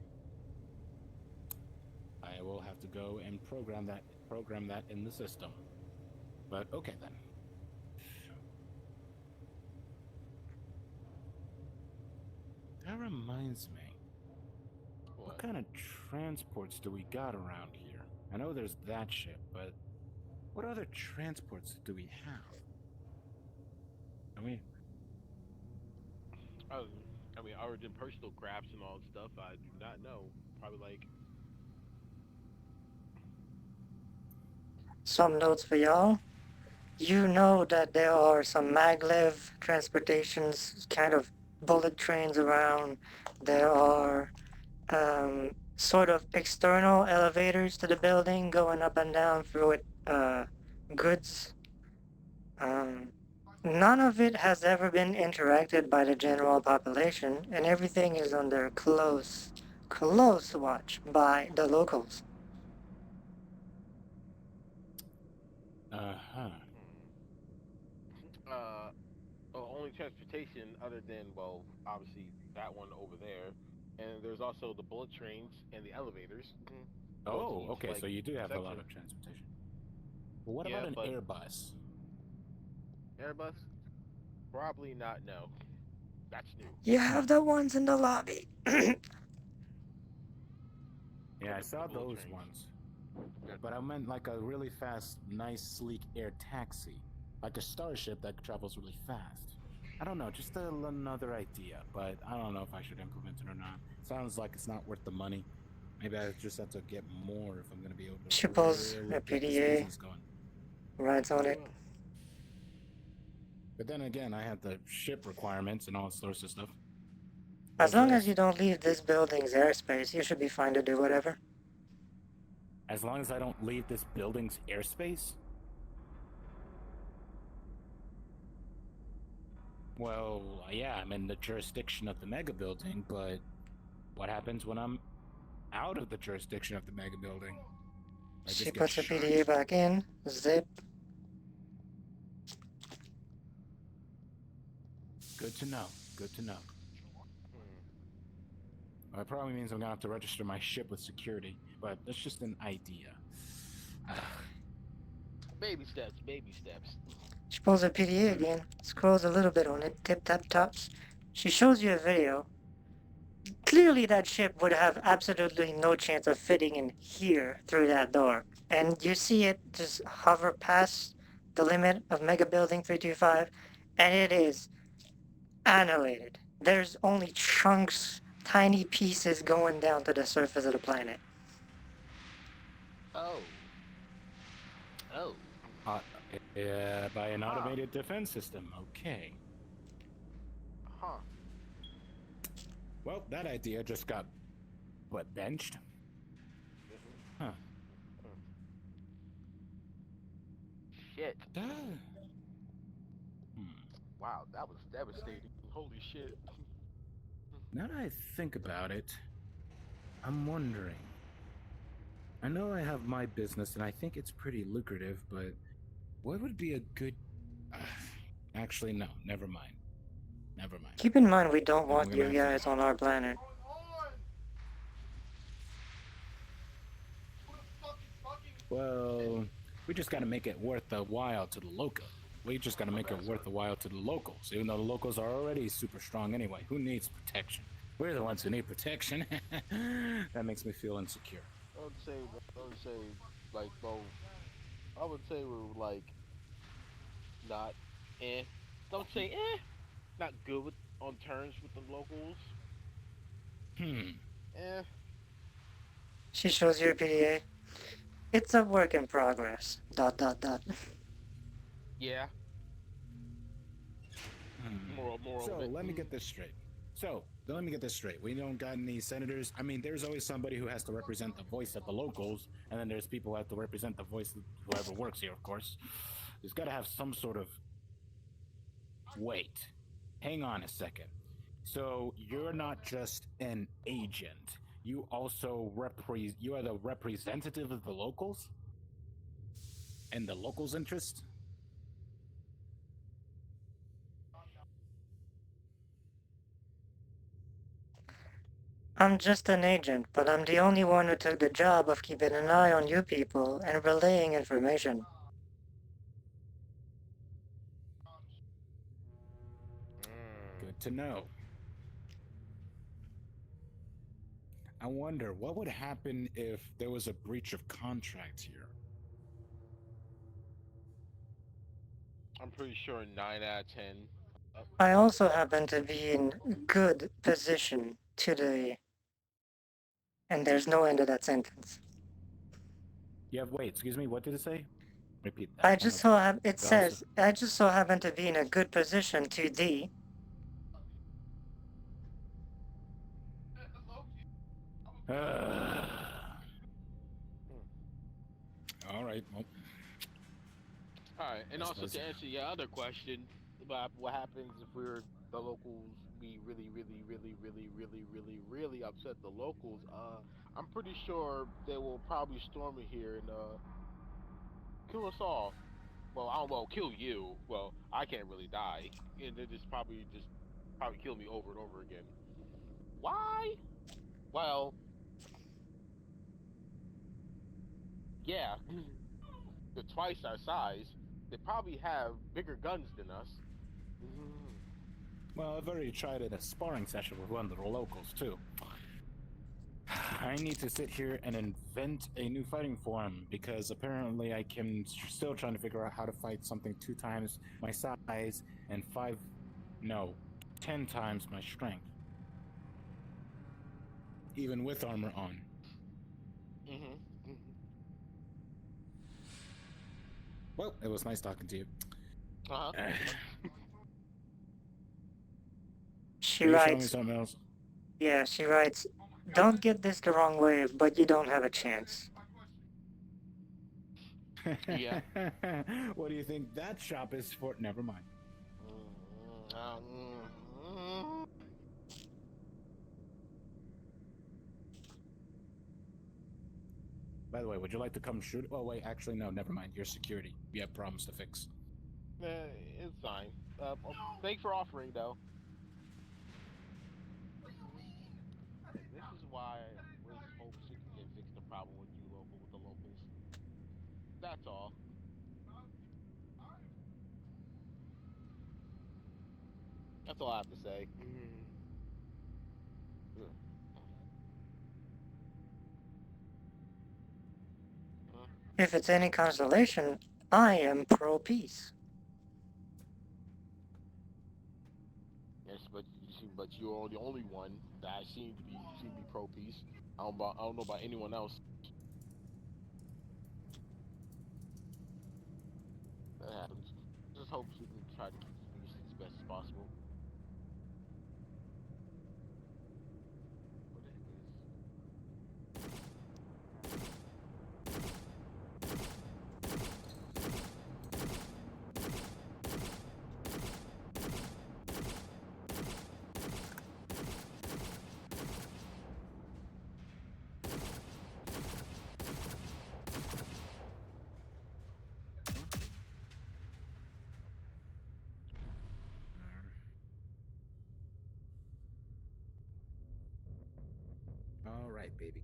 I will have to go and program that in the system. But okay then. That reminds me. What kind of transports do we got around here? I know there's that ship, but what other transports do we have? I mean, other than personal crafts and all that stuff, I do not know. Probably like, Some notes for y'all. You know that there are some maglev transportations, kind of bullet trains around. There are sort of external elevators to the building going up and down through it, goods. Um, None of it has ever been interacted by the general population, and everything is under close watch by the locals. Uh-huh. only transportation other than, well, obviously that one over there, and there's also the bullet trains and the elevators. Go to Oh, each, okay, like, so you do have a lot section. of transportation. Well, what Yeah, about an but Airbus? Airbus, probably not. No, that's new. You have the ones in the lobby. Yeah, I The saw bullet those trains. ones. Yeah. But I meant like a really fast, nice, sleek air taxi. Like a starship that travels really fast. I don't know, just another idea, but I don't know if I should implement it or not. Sounds like it's not worth the money. Maybe I just have to get more if I'm going to be able to Suppose really a get this PDA business going. rides on it. But then again, I had the ship requirements and all sorts of stuff. As What's long as this? you don't leave this building's airspace, you should be fine to do whatever. As long as I don't leave this building's airspace? Well, yeah, I'm in the jurisdiction of the mega building, but what happens when I'm out of the jurisdiction of the mega building? I She just get puts the shot? PDA back in, zip. Good to know. Good to know. Well, it probably means I'm gonna have to register my ship with security, but that's just an idea. Baby steps, baby steps. She pulls her PDA again, scrolls a little bit on it, tip tap tops. She shows you a video. Clearly that ship would have absolutely no chance of fitting in here through that door. And you see it just hover past the limit of Mega Building 325, and it is annihilated. There's only chunks, tiny pieces going down to the surface of the planet. Oh. Oh. By an automated defense system. Okay. Huh. Well, that idea just got, benched? Huh. Shit. Hmm. Wow, that was devastating. Holy shit. Now that I think about it, I'm wondering. I know I have my business and I think it's pretty lucrative, but what would be a good... actually, no, never mind. Never mind. Keep in mind we don't I'm want gonna you have to- guys on our planet. Well, we just gotta make it worth the while to the local. We just gotta make it worth the while to the locals, even though the locals are already super strong anyway. Who needs protection? We're the ones who need protection. That makes me feel insecure. I would say, like, well, I would say we're like, not, don't say, not good on terms with the locals. Eh. She shows you a PDA. It's a work in progress. ... Yeah. More So of it. let me get this straight. We don't got any senators. I mean, there's always somebody who has to represent the voice of the locals, and then there's people who have to represent the voice of whoever works here, of course. There's got to have some sort of... Wait. Hang on a second. So you're not just an agent. You also you are the representative of the locals? And the locals' interest? I'm just an agent, but I'm the only one who took the job of keeping an eye on you people and relaying information. Good to know. I wonder what would happen if there was a breach of contract here. I'm pretty sure 9 out of 10 I also happen to be in good position today. And there's no end to that sentence. Wait, excuse me, what did it say? Repeat that. I one just more so time. it says, I just so happen to be in a good position to thee. All right, well. Alright, and I also suppose- to answer your other question about what happens if the locals, we really upset the locals, I'm pretty sure they will probably storm in here and kill us all. Well, I don't know, kill you. Well, I can't really die. And they just probably kill me over and over again. Why? Well, yeah. They're twice our size. They probably have bigger guns than us. Well, I've already tried it a sparring session with one of the locals, too. I need to sit here and invent a new fighting form because apparently I can still trying to figure out how to fight something 2 times my size and 10 times my strength. Even with armor on. Well, it was nice talking to you. She Will you show me writes, something else? yeah, she writes, don't get this the wrong way, but you don't have a chance. Yeah. What do you think that shop is for? Never mind. By the way, would you like to come shoot? Oh, wait, actually, no, never mind. You're security. You have problems to fix. It's fine. Thanks for offering, though. This is why Liz hopes she can fix the problem with the locals. That's all. That's all I have to say. If it's any consolation, I am pro-peace. Yes, but you're the only one that I seem to be pro peace. I don't know about anyone else. That happens. Just hope she can try to keep the peace as best as possible. What is this? All right, baby.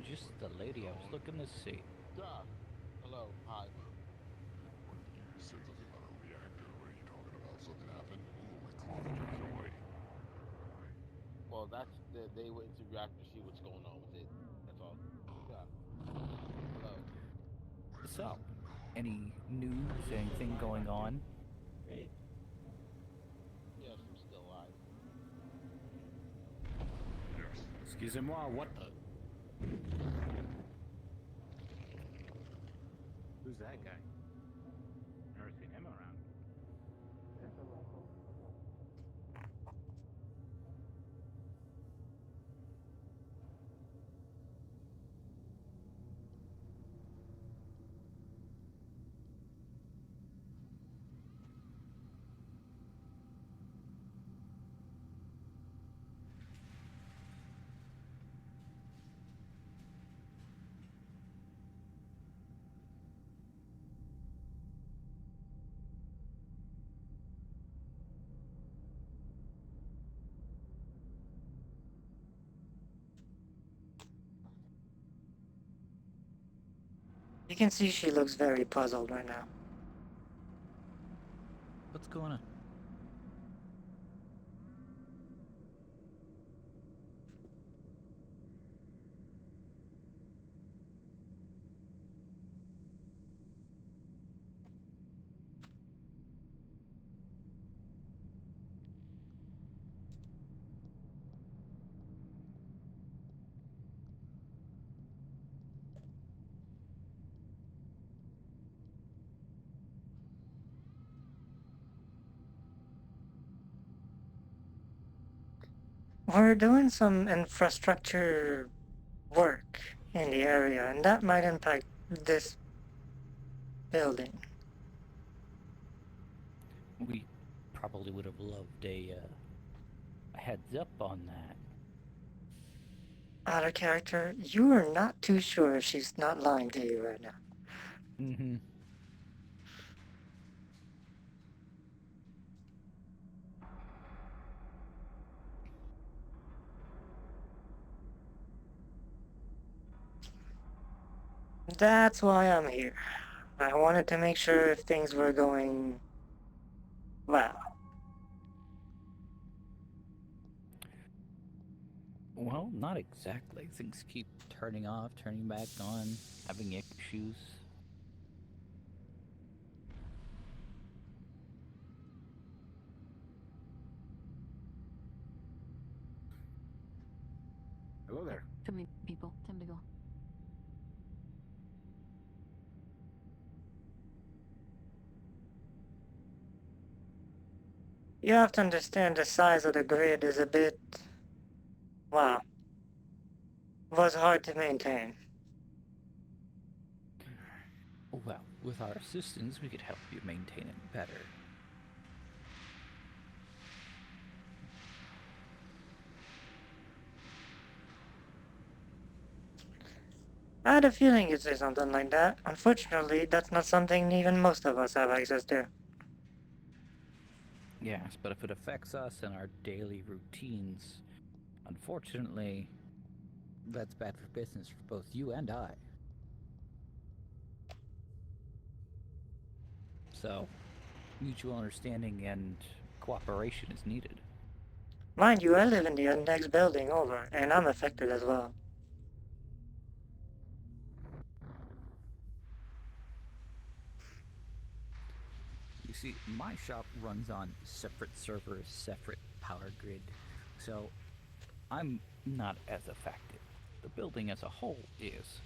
Just the lady I was looking to see. Hello, hi. You said something about a reactor. What are you talking about? Something happened? Ooh, my closet just away. Well, they went into reactor to see what's going on with it. That's all. Yeah. Hello. So, any news, anything going on? Yes, I'm still alive. Excusez-moi, what the? Who's that guy? Never seen him around. You can see she looks very puzzled right now. What's going on? We're doing some infrastructure work in the area, and that might impact this building. We probably would have loved a heads up on that. Out of character, you are not too sure if she's not lying to you right now. Mm-hmm. That's why I'm here. I wanted to make sure if things were going well. Well, not exactly. Things keep turning off, turning back on, having issues. Hello there. Too many people. Time to go. You have to understand the size of the grid is a bit, well, was hard to maintain. Well, with our assistance, we could help you maintain it better. I had a feeling you'd say something like that. Unfortunately, that's not something even most of us have access to. Yes, but if it affects us and our daily routines, unfortunately, that's bad for business for both you and I. So, mutual understanding and cooperation is needed. Mind you, I live in the next building over, and I'm affected as well. You see, my shop runs on separate servers, separate power grid, so I'm not as affected. The building as a whole is.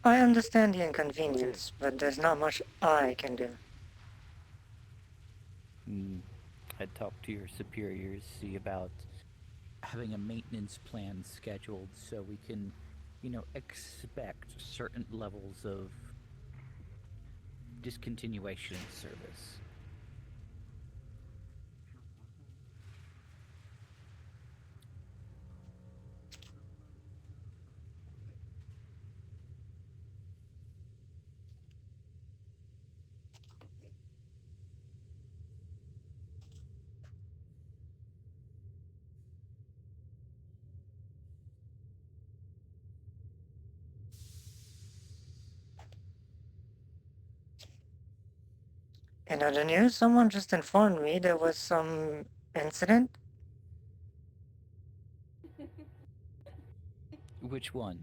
I understand the inconvenience, but there's not much I can do. I'd talk to your superiors, see about having a maintenance plan scheduled so we can, expect certain levels of discontinuation in service. In other news, someone just informed me there was some incident. Which one?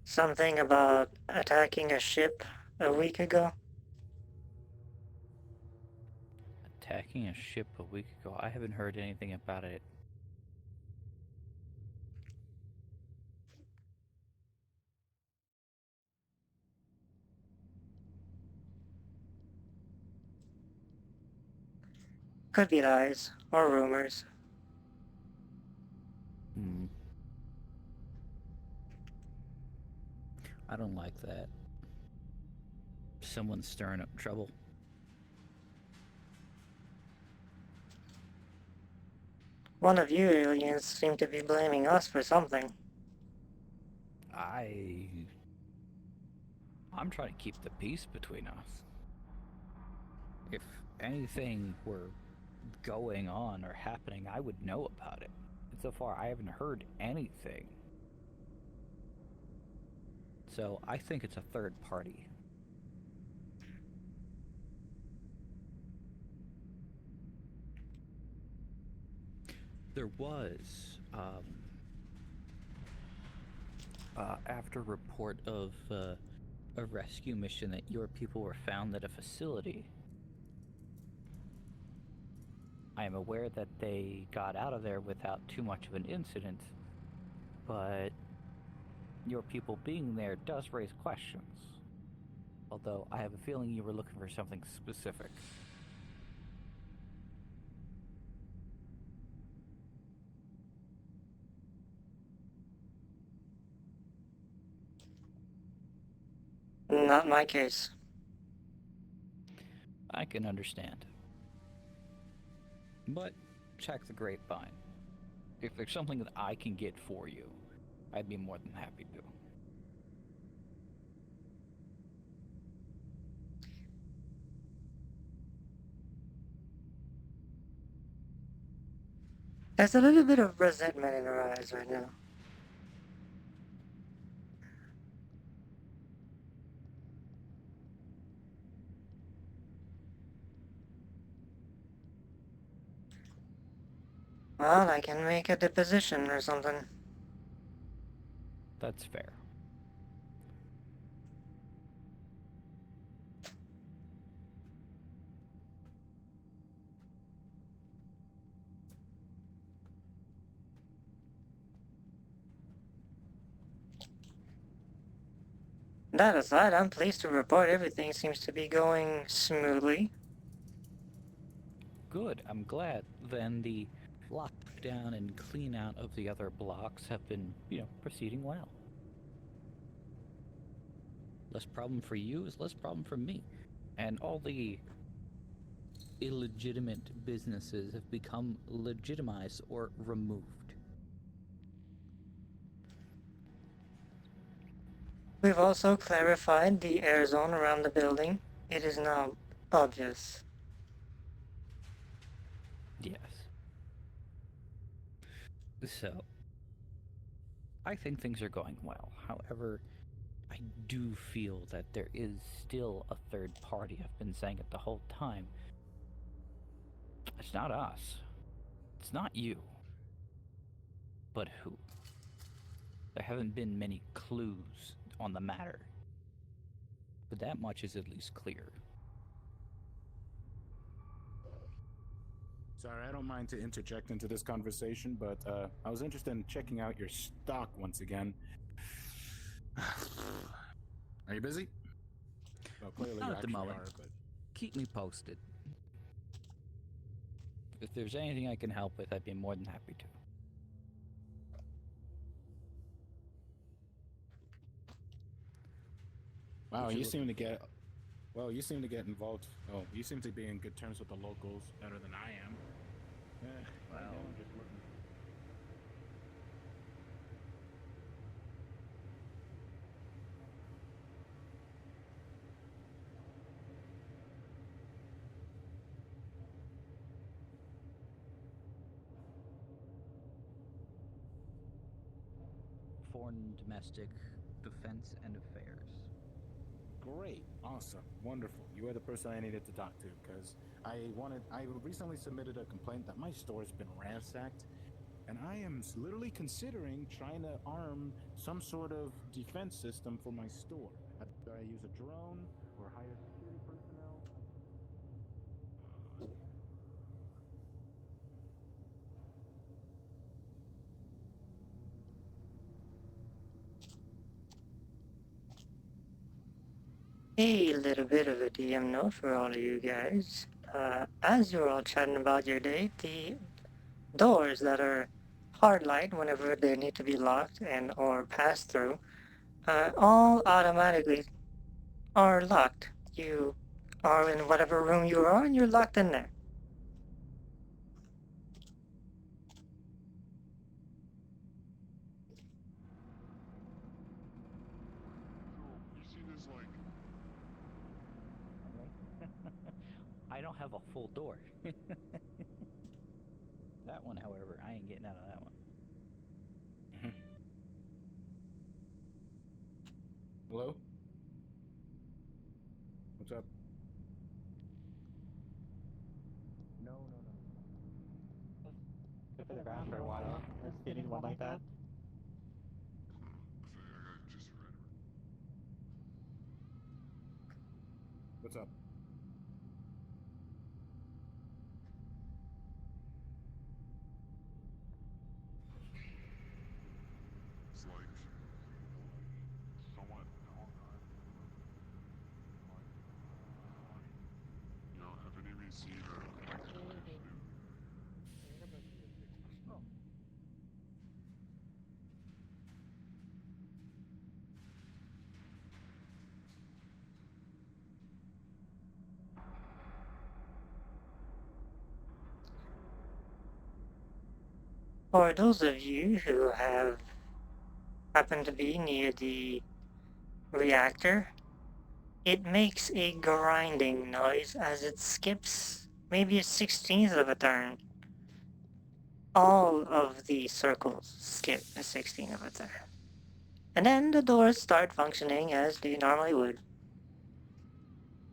Something about attacking a ship a week ago. Attacking a ship a week ago? I haven't heard anything about it. Could be lies or rumors. I don't like that. Someone's stirring up trouble. One of you aliens seem to be blaming us for something. I'm trying to keep the peace between us. If anything were going on or happening, I would know about it. And so far, I haven't heard anything. So I think it's a third party. There was, after report of a rescue mission that your people were found at a facility. I am aware that they got out of there without too much of an incident, but your people being there does raise questions. Although I have a feeling you were looking for something specific. Not my case. I can understand. But check the grapevine. If there's something that I can get for you, I'd be more than happy to. There's a little bit of resentment in her eyes right now. Well, I can make a deposition or something. That's fair. That aside, I'm pleased to report everything seems to be going smoothly. Good, I'm glad. Then the lockdown and clean out of the other blocks have been, proceeding well. Less problem for you is less problem for me. And all the illegitimate businesses have become legitimized or removed. We've also clarified the air zone around the building. It is now obvious. Yes. So, I think things are going well. However, I do feel that there is still a third party. I've been saying it the whole time. It's not us. It's not you. But who? There haven't been many clues on the matter. But that much is at least clear. Sorry, I don't mind to interject into this conversation, but I was interested in checking out your stock once again. Are you busy? Well, clearly Not you at the actually moment. are, but Keep me posted. If there's anything I can help with, I'd be more than happy to. wow, What you you seem to get. Well, you seem to get involved. Oh, you seem to be in good terms with the locals better than I am. Well, I'm just looking. foreign, domestic, defense, and affairs. Great, awesome, wonderful. You are the person I needed to talk to because I recently submitted a complaint that my store's been ransacked, and I am literally considering trying to arm some sort of defense system for my store. Do I use a drone or hire security personnel? A little bit of a DM note for all of you guys. As you're all chatting about your day, the doors that are hard light whenever they need to be locked and or passed through, all automatically are locked. You are in whatever room you are and you're locked in there. I don't have a full door. That one, however, I ain't getting out of that one. Hello? What's up? No. I've been around for a while. I've seen anyone like that. I just read it. What's up? It's like somewhat. You know, have any of you seen For those of you who have happened to be near the reactor, it makes a grinding noise as it skips maybe a 16th of a turn. All of the circles skip a 16th of a turn. And then the doors start functioning as they normally would.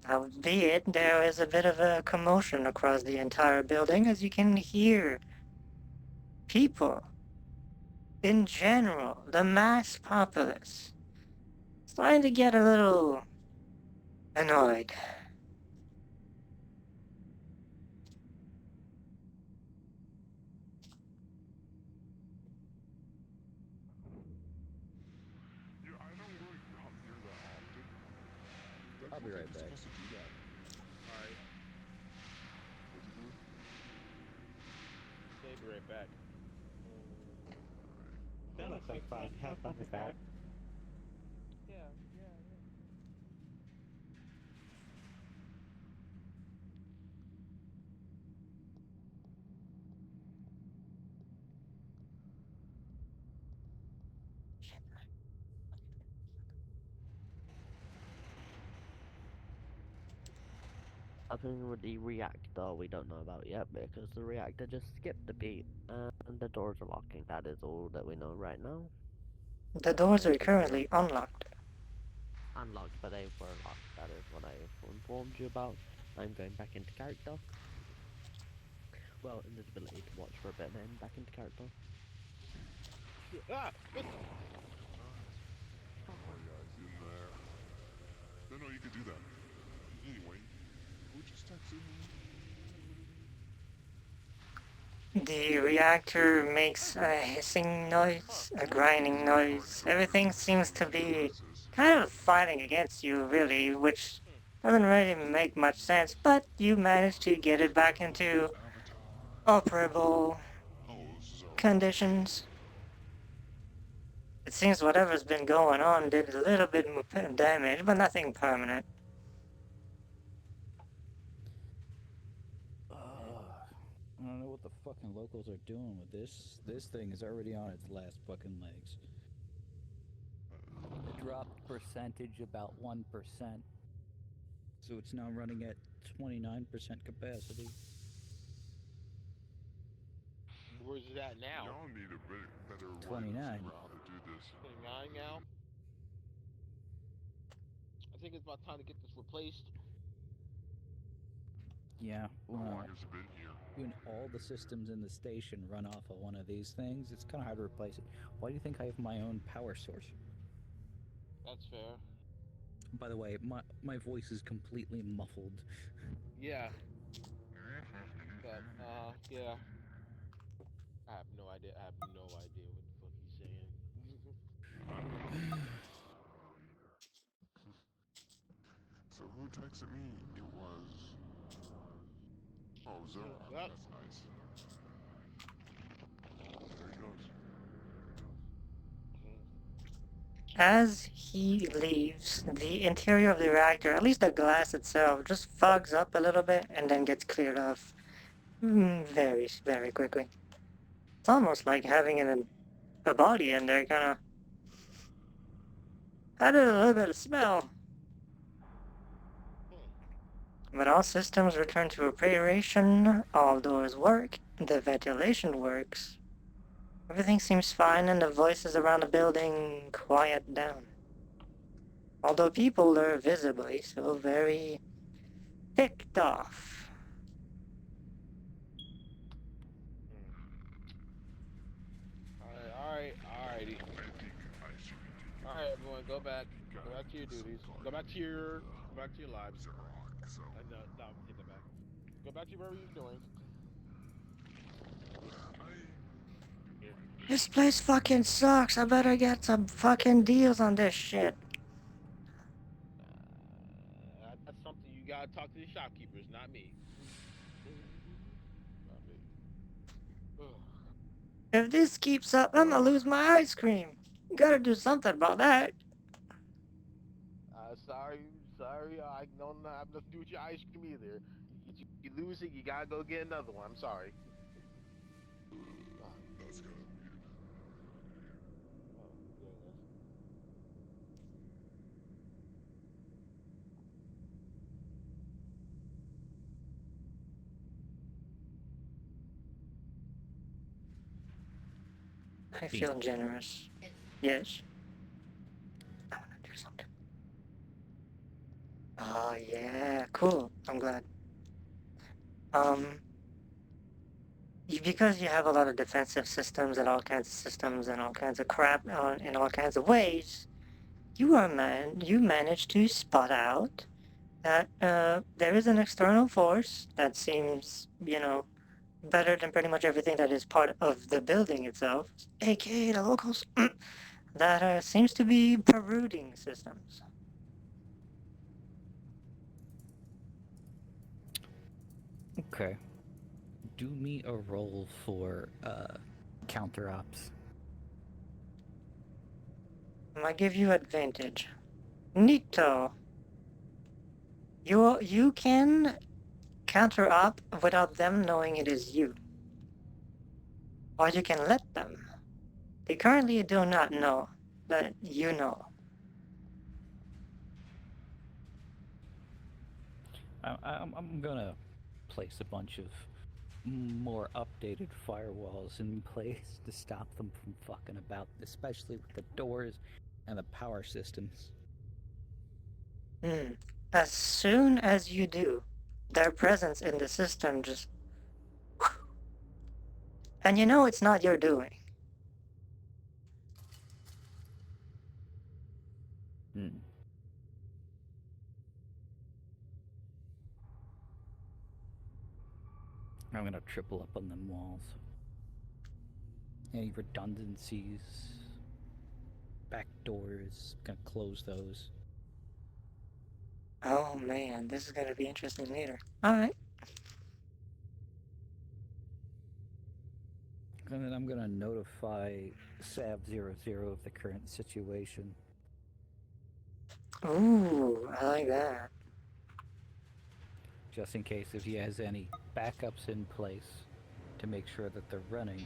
Albeit, there is a bit of a commotion across the entire building as you can hear people, in general, the mass populace, starting to get a little annoyed. Yeah, I don't really come here that often. That's I'll be what right you're back. supposed to do that. Alright, What'd you do? okay, be right back. That looks like fun. Have fun with that. Yeah. Something with the reactor we don't know about yet because the reactor just skipped a beat and the doors are locking. That is all that we know right now. The doors are currently unlocked. Unlocked, but they were locked. That is what I informed you about. I'm going back into character. Well, invisibility to watch for a bit and then back into character. Ah! What? Oh yeah, it's in there. No, you could do that. Anyway, who just texted me? The reactor makes a hissing noise, a grinding noise. Everything seems to be kind of fighting against you, really, which doesn't really make much sense, but you managed to get it back into operable Oh, this is our conditions. It seems whatever's been going on did a little bit more damage, but nothing permanent. I don't know what the fucking locals are doing with this. This thing is already on its last fucking legs. It dropped percentage about 1%. So it's now running at 29% capacity. Where's it at now? Y'all need a better way to 29. figure out how to do this. 29 now? I think it's about time to get this replaced. Yeah, How long has it been here? when all the systems in the station run off of one of these things, it's kind of hard to replace it. Why do you think I have my own power source? That's fair. By the way, my voice is completely muffled. Yeah. But, yeah. I have no idea. I have no idea what the fuck he's saying. So who texted me? It was... Oh, Zara. Well, That's nice. There he goes. As he leaves, the interior of the reactor, at least the glass itself, just fogs up a little bit and then gets cleared off very, very quickly. It's almost like having a body in there, kind of added a little bit of smell. When all systems return to operation, all doors work, the ventilation works, everything seems fine and the voices around the building quiet down. Although people are visibly still very ticked off. Alrighty. Alright, everyone, go back. Go back to your duties. Go back to your lives. No, I'm taking it back. Go back to whatever you're doing. This place fucking sucks. I better get some fucking deals on this shit. That's something you gotta talk to the shopkeepers, not me. Not me. If this keeps up, I'm gonna lose my ice cream. You gotta do something about that. Sorry, I don't have nothing to do with your ice cream either. You lose it, you gotta go get another one. I'm sorry. That's gonna be it. Oh, goodness. I feel generous. Yes. I wanna do something. Oh yeah, cool. I'm glad. Because you have a lot of defensive systems and all kinds of systems and all kinds of crap in all kinds of ways, you managed to spot out that there is an external force that seems, better than pretty much everything that is part of the building itself, aka the locals, that seems to be peruding systems. Okay. Do me a roll for counter ops. I might give you advantage. Neato. You can counter up without them knowing it is you. Or you can let them. They currently do not know that you know. I'm gonna place a bunch of more updated firewalls in place to stop them from fucking about, especially with the doors and the power systems. As soon as you do, their presence in the system just... And you know it's not your doing. I'm gonna triple up on them walls. Any redundancies, back doors, gonna close those. Oh man, this is gonna be interesting later. Alright. And then I'm gonna notify Sav00 of the current situation. Ooh, I like that. Just in case if he has any backups in place to make sure that they're running.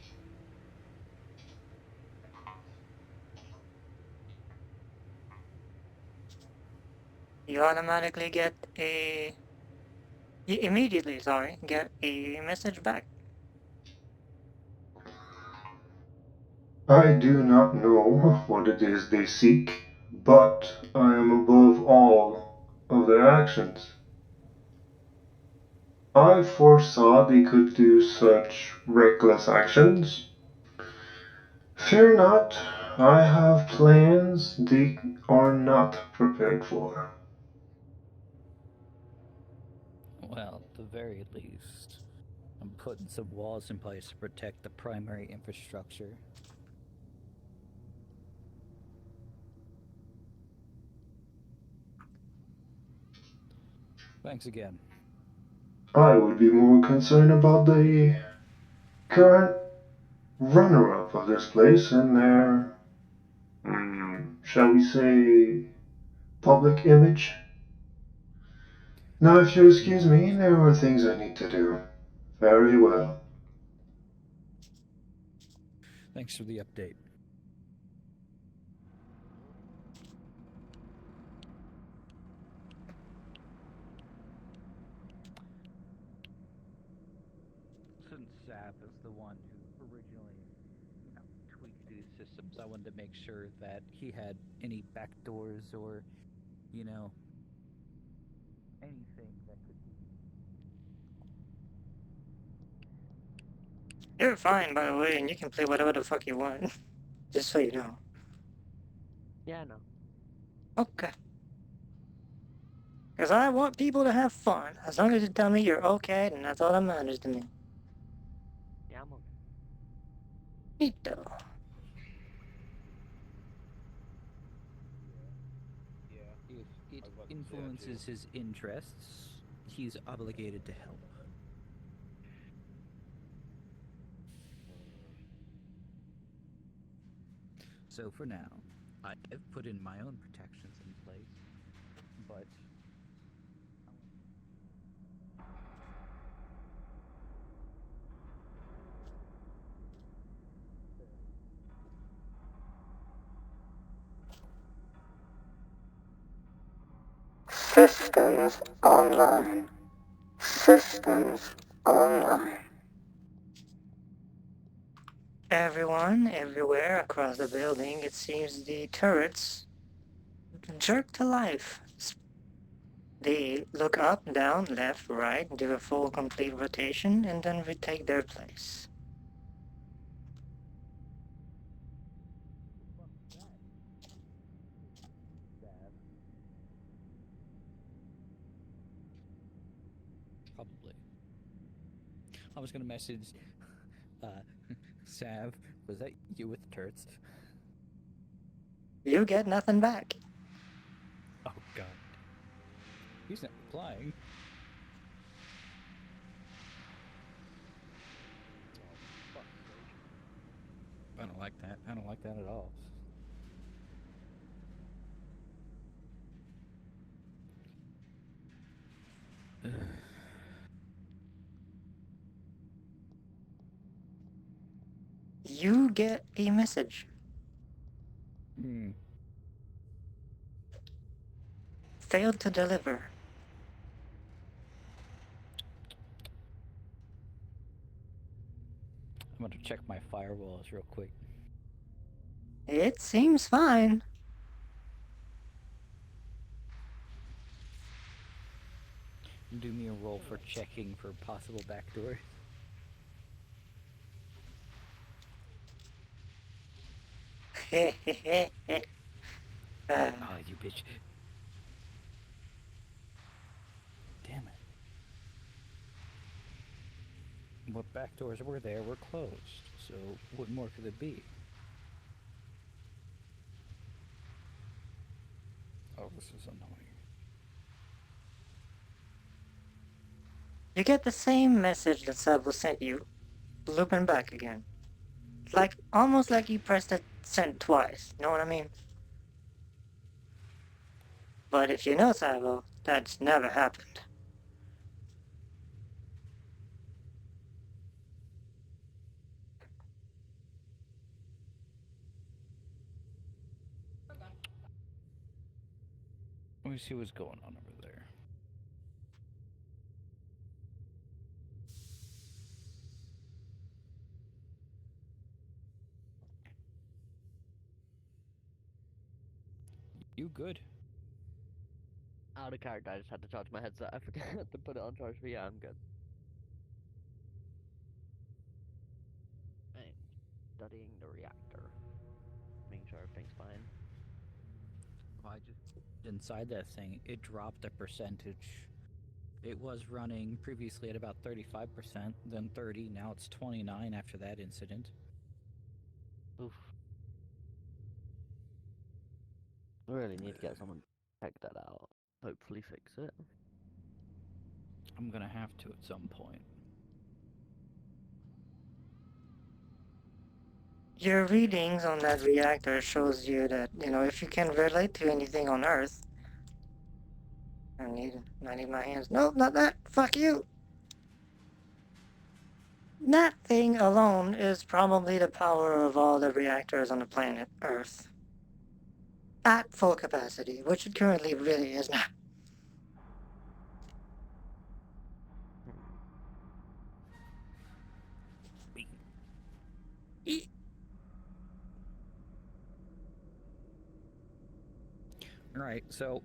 You automatically get a... You immediately, get a message back. I do not know what it is they seek, but I am above all of their actions. I foresaw they could do such reckless actions. Fear not, I have plans they are not prepared for. Well, at the very least, I'm putting some walls in place to protect the primary infrastructure. Thanks again. I would be more concerned about the current runner-up of this place and their, shall we say, public image. Now, if you excuse me, there are things I need to do. Very well. Thanks for the update. Zav is the one who originally, tweaked these systems. I wanted to make sure that he had any backdoors or, anything that could be. You're fine, by the way, and you can play whatever the fuck you want. Just so you know. Yeah, no. Okay. Because I want people to have fun. As long as you tell me you're okay, then that's all that matters to me. Yeah, I'm okay. Neato. Yeah. If it I was about to say that, influences too. his interests, he's obligated to help. So for now, I've put in my own protections in place, but Systems online. Systems online. Everyone, everywhere across the building, it seems the turrets jerk to life. They look up, down, left, right, do a full complete rotation, and then retake their place. probably. I was gonna message, Sav, was that you with turrets? You get nothing back. Oh god. He's not replying. I don't like that. I don't like that at all. You get a message. Failed to deliver. I'm gonna check my firewalls real quick. It seems fine. Do me a roll for checking for possible backdoors. Oh, you bitch. Damn it. What backdoors were there were closed, so what more could it be? Oh, this is annoying. You get the same message that Seb sent you, looping back again. Like, almost like you pressed it send twice, you know what I mean? But if you know Sabo, that's never happened. Let me see what's going on over there. You good? Out of character, I just had to charge my headset. I forgot to put it on charge, but yeah, I'm good. I'm studying the reactor. Making sure everything's fine. Well, I just inside that thing, it dropped a percentage. It was running previously at about 35%, then 30, now it's 29 after that incident. Oof. I really need to get someone to check that out. Hopefully fix it. I'm gonna have to at some point. Your readings on that reactor shows you that, if you can relate to anything on Earth... I need my hands. Nope, not that. Fuck you. That thing alone is probably the power of all the reactors on the planet Earth. At full capacity, which it currently really is not. Alright, so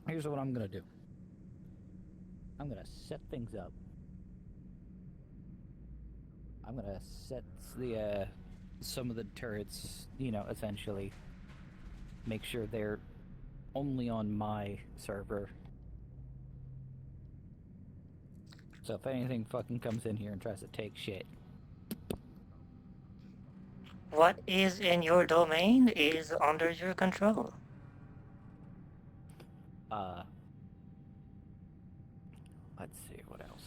here's what I'm gonna do. I'm gonna set things up. I'm gonna set the some of the turrets, you know, essentially make sure they're only on my server. So if anything fucking comes in here and tries to take shit. What is in your domain is under your control. Let's see, what else?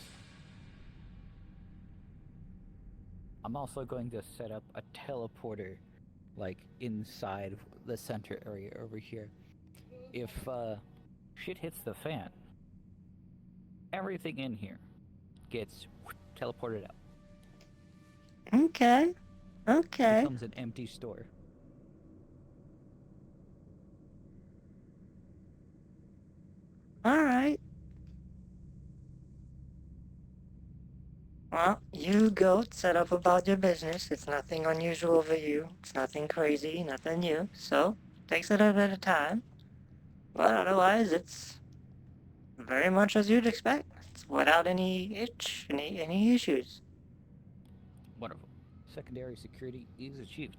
I'm also going to set up a teleporter, like, inside the center area over here. If, shit hits the fan, everything in here gets teleported out. Okay. Okay. Becomes an empty store. Alright. Well, you go set up about your business. It's nothing unusual for you. It's nothing crazy, nothing new. So, takes a little bit of time. But otherwise, it's very much as you'd expect. It's without any any issues. Wonderful. Secondary security is achieved.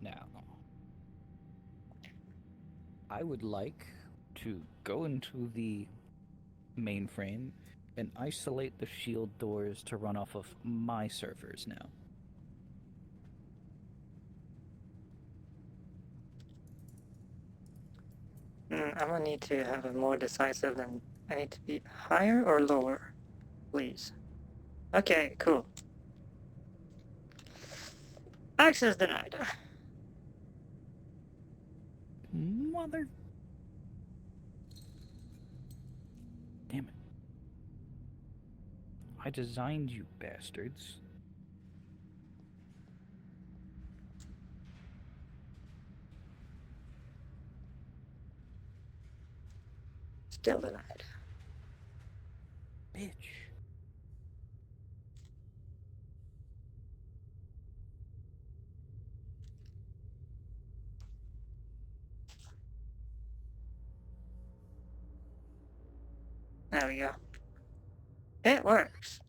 Now, I would like to go into the mainframe and isolate the shield doors to run off of my servers now. I'm gonna need to have it more decisive than I need to be higher or lower, please. Okay, cool. Access denied. Mother. Damn it. I designed you bastards. Still denied. Bitch. There we go. It works.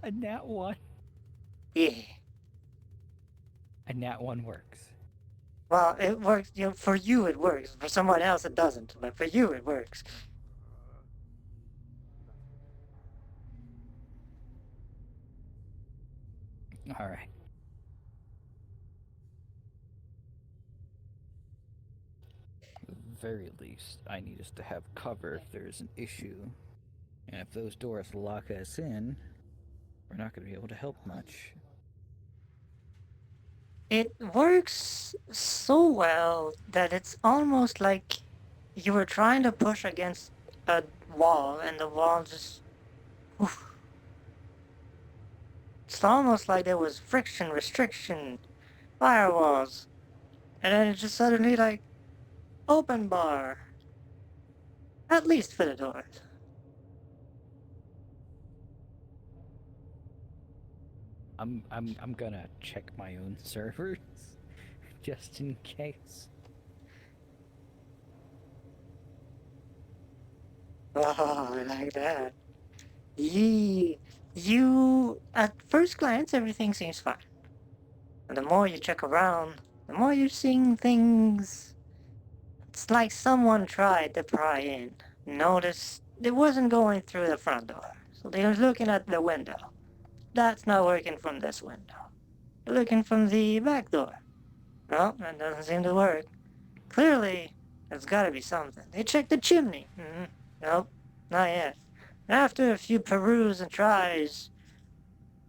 A nat 1. Yeah. A nat 1 works. Well, it works, you know, for you it works. For someone else it doesn't, but for you it works. Alright. At the very least, I need us to have cover if there's an issue. And if those doors lock us in, we're not going to be able to help much. It works so well that it's almost like you were trying to push against a wall and the wall just... Oof. It's almost like there was friction, restriction, firewalls. And then it just suddenly like, open bar. At least for the doors. I'm gonna check my own servers just in case. Oh, I like that. You, at first glance, everything seems fine. And the more you check around, the more you're seeing things. It's like someone tried to pry in. Noticed it wasn't going through the front door. So they were looking at the window. That's not working from this window. They're looking from the back door. No, that doesn't seem to work. Clearly, there's gotta be something. They checked the chimney. Nope, not yet. After a few peruse and tries,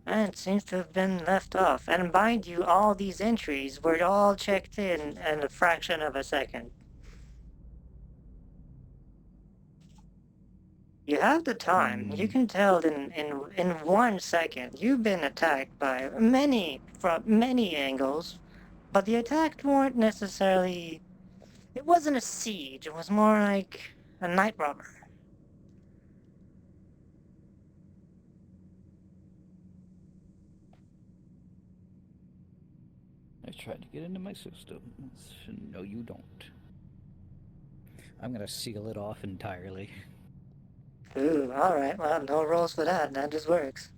it seems to have been left off. And mind you, all these entries were all checked in a fraction of a second. You have the time. You can tell in 1 second you've been attacked by from many angles, but the attacks weren't necessarily. It wasn't a siege. It was more like a night robber. guys trying to get into my systems. No, you don't. I'm gonna seal it off entirely. Ooh, alright, well, no rules for that, that just works.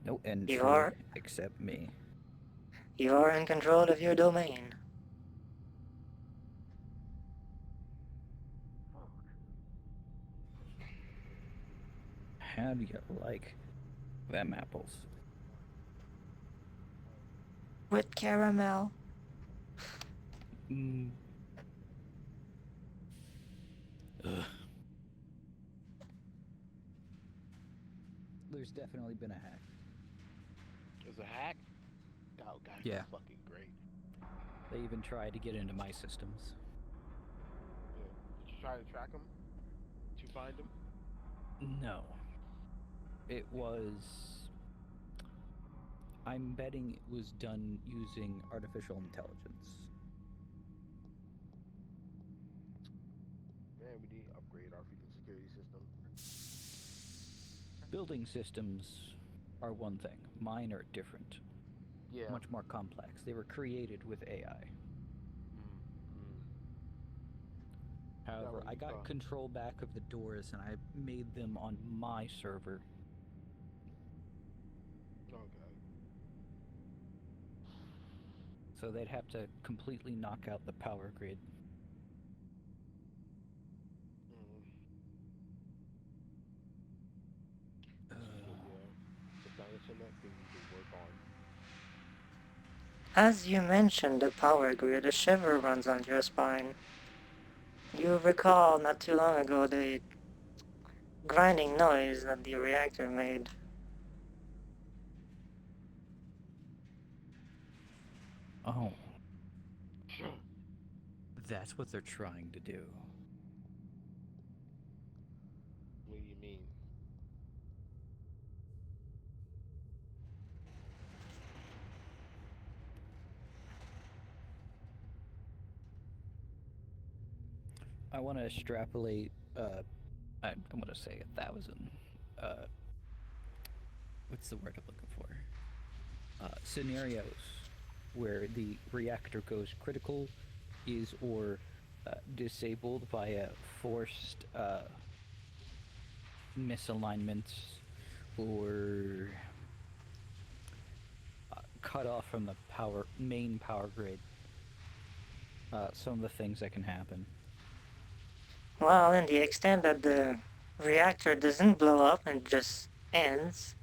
No entry You are, except me. you are in control of your domain. How do you like them apples? With caramel. Mm. Ugh. There's definitely been a hack. There's a hack? Oh, God, Yeah. that's fucking great. They even tried to get into my systems. Yeah. Did you try to track them? Did you find them? No. It was... I'm betting it was done using artificial intelligence. Man, we need to upgrade our freaking security system. Building systems are one thing. Mine are different. Yeah. Much more complex. They were created with AI. However, I got control back of the doors and I made them on my server. Okay. So they'd have to completely knock out the power grid. So, yeah. If that is something we can work on. As you mentioned the power grid, a shiver runs on your spine. You recall not too long ago the grinding noise that the reactor made. Oh. That's what they're trying to do. What do you mean? I want to extrapolate, I'm going to say 1,000, what's the word I'm looking for? Scenarios where the reactor goes critical, is or disabled via forced misalignments or cut off from the main power grid. Some of the things that can happen. Well, in the extent that the reactor doesn't blow up and just ends,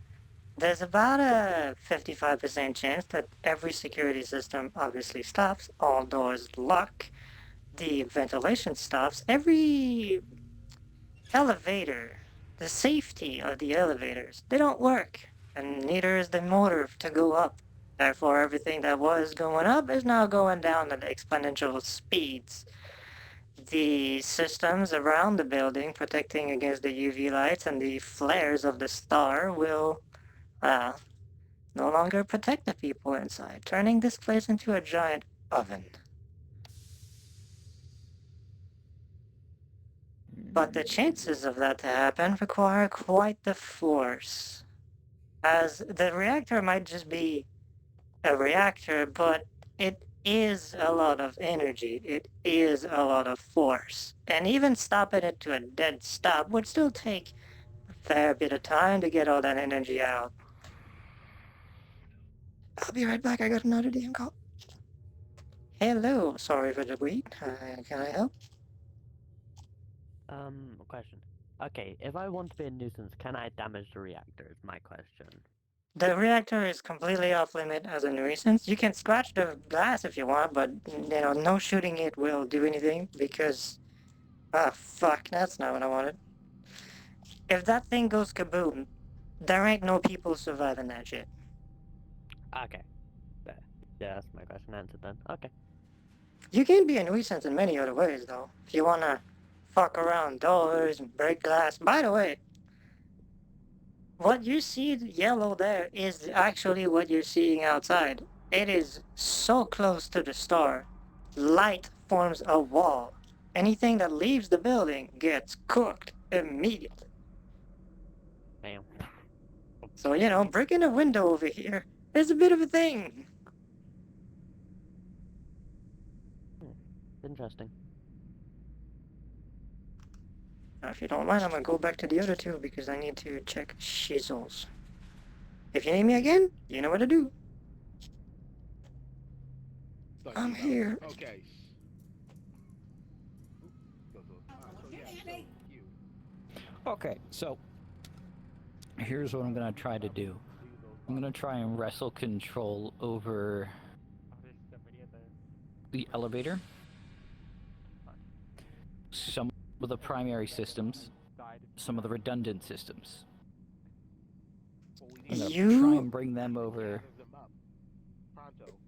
there's about a 55% chance that every security system obviously stops, all doors lock, the ventilation stops, every elevator, the safety of the elevators, they don't work, and neither is the motor to go up. Therefore, everything that was going up is now going down at exponential speeds. The systems around the building protecting against the UV lights and the flares of the star will, no longer protect the people inside, turning this place into a giant oven. But the chances of that to happen require quite the force. As the reactor might just be a reactor, but it is a lot of energy, it is a lot of force. And even stopping it to a dead stop would still take a fair bit of time to get all that energy out. I'll be right back, I got another DM call. Hello, sorry for the wait, can I help? Question. Okay, if I want to be a nuisance, can I damage the reactor? Is my question. The reactor is completely off limit as a nuisance. You can scratch the glass if you want, but, you know, no shooting it will do anything because... Ah, fuck, that's not what I wanted. If that thing goes kaboom, there ain't no people surviving that shit. Okay. Yeah, that's my question answered then. Okay. You can be a nuisance in many other ways, though. If you wanna fuck around doors and break glass. By the way, what you see yellow there is actually what you're seeing outside. It is so close to the star. Light forms a wall. Anything that leaves the building gets cooked immediately. Damn. So, you know, breaking a window over here It's a bit of a thing. Interesting. Now, if you don't mind, I'm gonna go back to the other two because I need to check shizzles. If you need me again, you know what to do. I'm here. Okay. Okay, so here's what I'm gonna try to do. I'm gonna try and wrestle control over the elevator, some of the primary systems, some of the redundant systems. I'm gonna try and bring them over.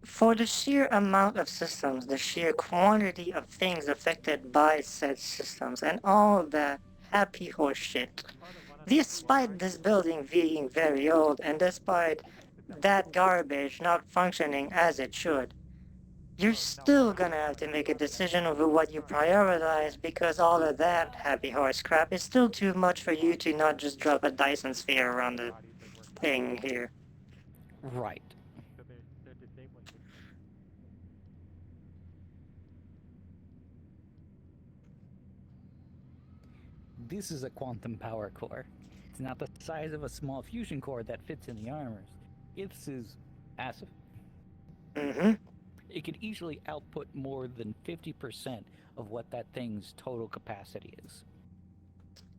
For the sheer amount of systems, the sheer quantity of things affected by said systems, and all that happy horse shit, despite this building being very old, and despite that garbage not functioning as it should, you're still gonna have to make a decision over what you prioritize, because all of that happy horse crap is still too much for you to not just drop a Dyson sphere around the thing here. Right. This is a quantum power core. It's not the size of a small fusion core that fits in the armors. This is massive. Mm-hmm. It could easily output more than 50% of what that thing's total capacity is.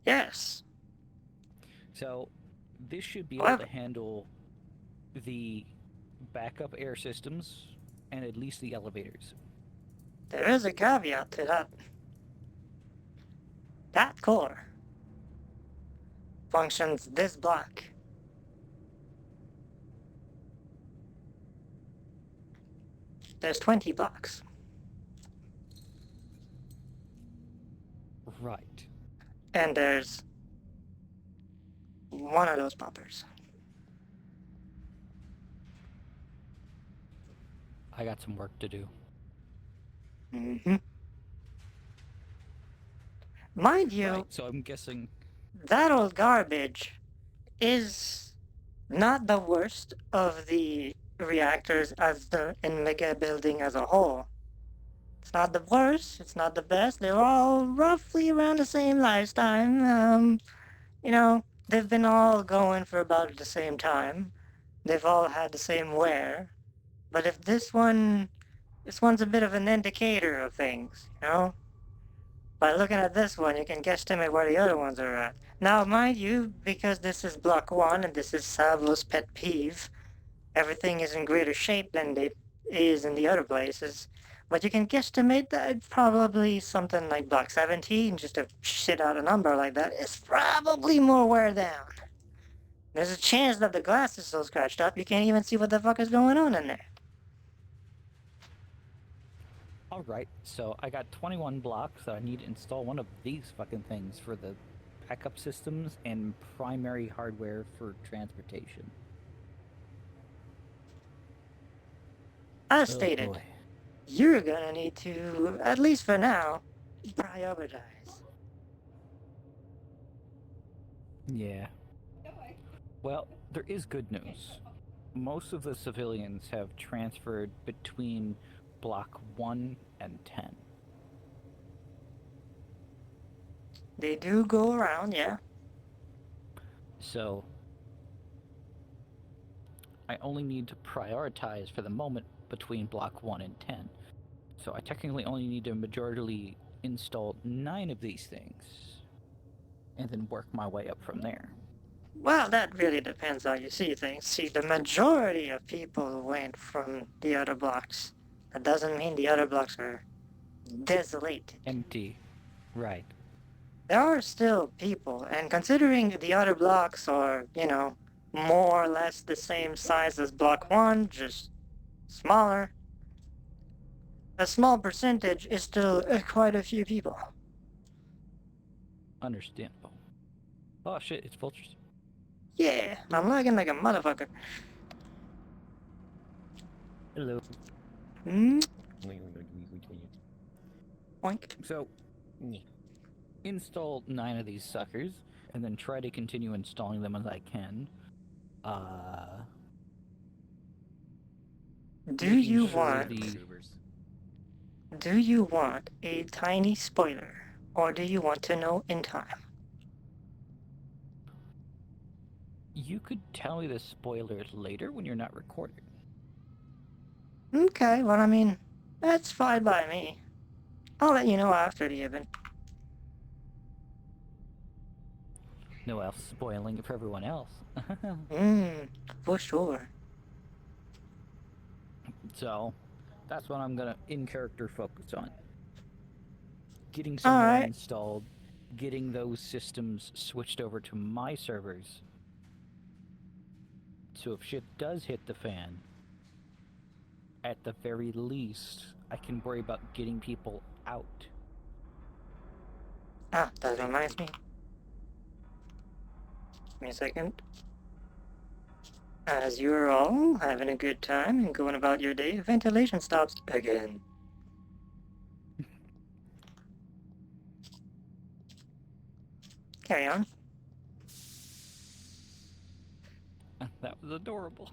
Yes. So, this should be able to handle the backup air systems and at least the elevators. There is a caveat to that. That core functions this block. There's 20 blocks. Right. And there's one of those poppers. I got some work to do. Mm-hmm. Mind you, Right, so I'm guessing that old garbage is not the worst of the reactors in Mega Building as a whole. It's not the worst, it's not the best. They're all roughly around the same lifetime. You know, they've been all going for about the same time. They've all had the same wear. But if this one's a bit of an indicator of things, you know? By looking at this one, you can guesstimate where the other ones are at. Now, mind you, because this is block 1 and this is Savo's pet peeve, everything is in greater shape than it is in the other places. But you can guesstimate that probably something like block 17, just to shit out a number like that, is probably more wear down. There's a chance that the glass is so scratched up you can't even see what the fuck is going on in there. Alright, so I got 21 blocks, so I need to install one of these fucking things for the backup systems and primary hardware for transportation. As stated, you're gonna need to, at least for now, prioritize. Yeah. Well, there is good news. Most of the civilians have transferred between block 1 and 10. They do go around, yeah. So, I only need to prioritize for the moment between block 1 and 10. So I technically only need to majorly install 9 of these things, and then work my way up from there. Well, that really depends how you see things. See, the majority of people went from the other blocks. That doesn't mean the other blocks are desolate. Empty. Right. There are still people, and considering the other blocks are, you know, more or less the same size as block 1, just smaller, a small percentage is still quite a few people. Understandable. Oh shit, it's vultures. Yeah, I'm lagging like a motherfucker. Hello. Oink. So, install 9 of these suckers, and then try to continue installing them as I can. Do making you sure want the do you want a tiny spoiler, or do you want to know in time? You could tell me the spoilers later when you're not recording. Okay, well, I mean, that's fine by me. I'll let you know after the event. No else spoiling it for everyone else. For sure. So, that's what I'm gonna in character focus on. Getting some more Alright. installed, getting those systems switched over to my servers. So if shit does hit the fan, at the very least, I can worry about getting people out. Ah, that reminds me. Give me a second. As you're all having a good time and going about your day, ventilation stops again. Carry on. That was adorable.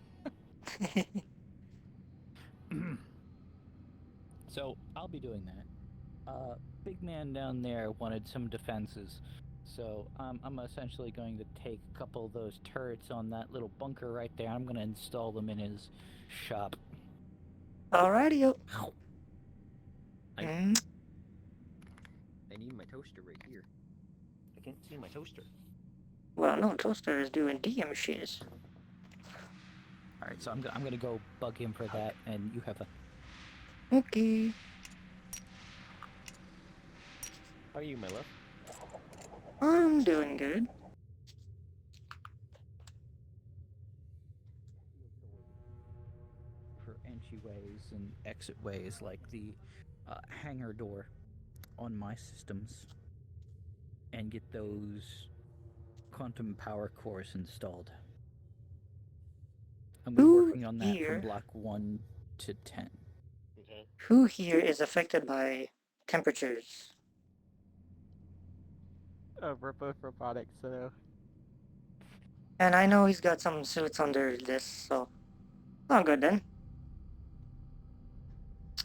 So, I'll be doing that. Big man down there wanted some defenses. So, I'm essentially going to take a couple of those turrets on that little bunker right there. I'm going to install them in his shop. Alrighty. I need my toaster right here. I can't see my toaster. Well, no, Toaster is doing DM shiz. Alright, so I'm going to go bug him for that, and you have a... Okay. How are you, my love? I'm doing good. For entryways and exitways, like the hangar door on my systems, and get those quantum power cores installed. I'm working on that from block 1 to 10. Okay. Who here is affected by temperatures? We're both robotics, so And I know he's got some suits under this, so all good then.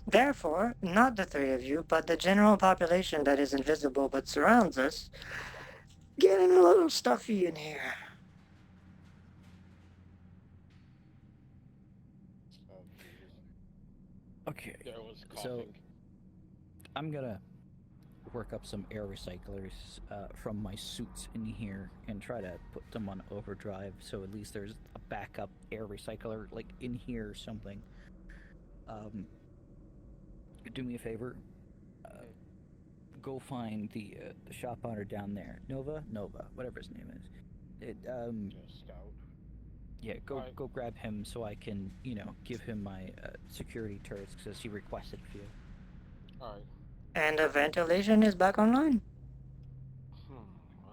Therefore, not the three of you, but the general population that is invisible but surrounds us, getting a little stuffy in here. Oh, Jesus. Okay, There was so coughing. I'm gonna work up some air recyclers from my suits in here and try to put them on overdrive, so at least there's a backup air recycler like in here or something. Do me a favor, go find the shop owner down there, Nova, whatever his name is. Scout. Yeah, go grab him so I can, give him my security turrets because he requested a few. Alright. And the ventilation is back online.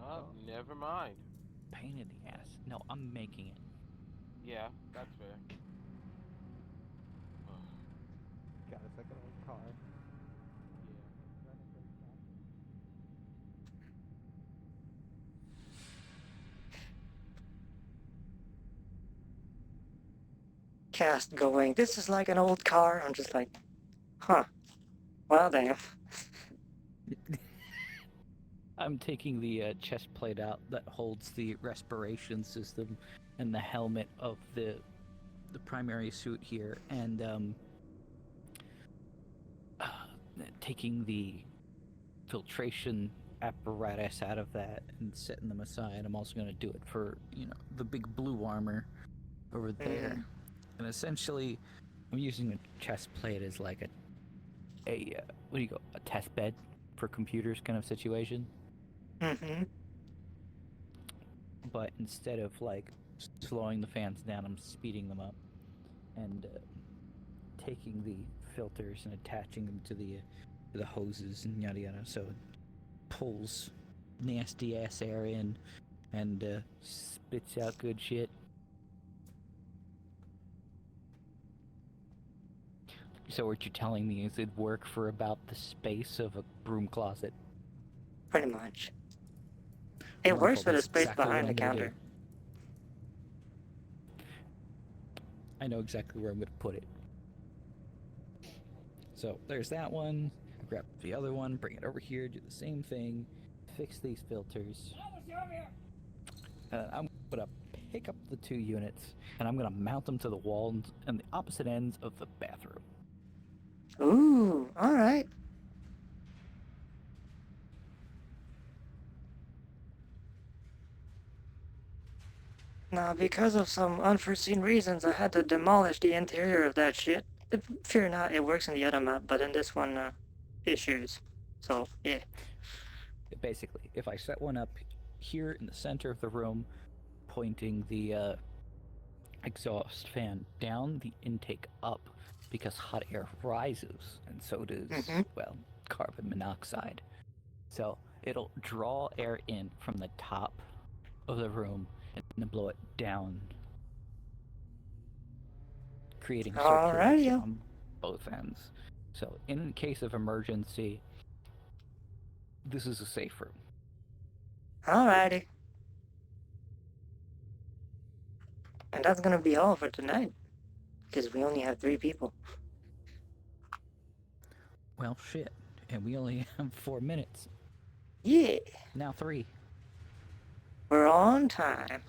Well, never mind. Pain in the ass. No, I'm making it. Yeah, that's fair. got a second old car. Cast going, this is like an old car. I'm just like, huh. Well, damn. I'm taking the chest plate out that holds the respiration system and the helmet of the primary suit here, and taking the filtration apparatus out of that and setting them aside. I'm also going to do it for the big blue armor over there, and essentially I'm using a chest plate as like a test bed for computers kind of situation. But instead of like slowing the fans down, I'm speeding them up and taking the filters and attaching them to the hoses and yada yada, so it pulls nasty ass air in and spits out good shit. So what you're telling me is it'd work for about the space of a broom closet? Pretty much. It works for the space behind the counter. I know exactly where I'm going to put it. So there's that one. I grab the other one, bring it over here, do the same thing, fix these filters. I'm gonna pick up the 2 units and I'm gonna mount them to the walls and the opposite ends of the bathroom. Ooh, alright. Now, because of some unforeseen reasons, I had to demolish the interior of that shit. Fear not, it works in the other map, but in this one, issues. So, yeah. Basically, if I set one up here in the center of the room, pointing the exhaust fan down, the intake up, because hot air rises, and so does, well, carbon monoxide. So it'll draw air in from the top of the room and then blow it down, creating circulation on both ends. So in case of emergency, this is a safe room. Alrighty. And that's gonna be all for tonight. Because we only have 3 people. Well, shit. And we only have 4 minutes. Yeah. Now 3. We're on time.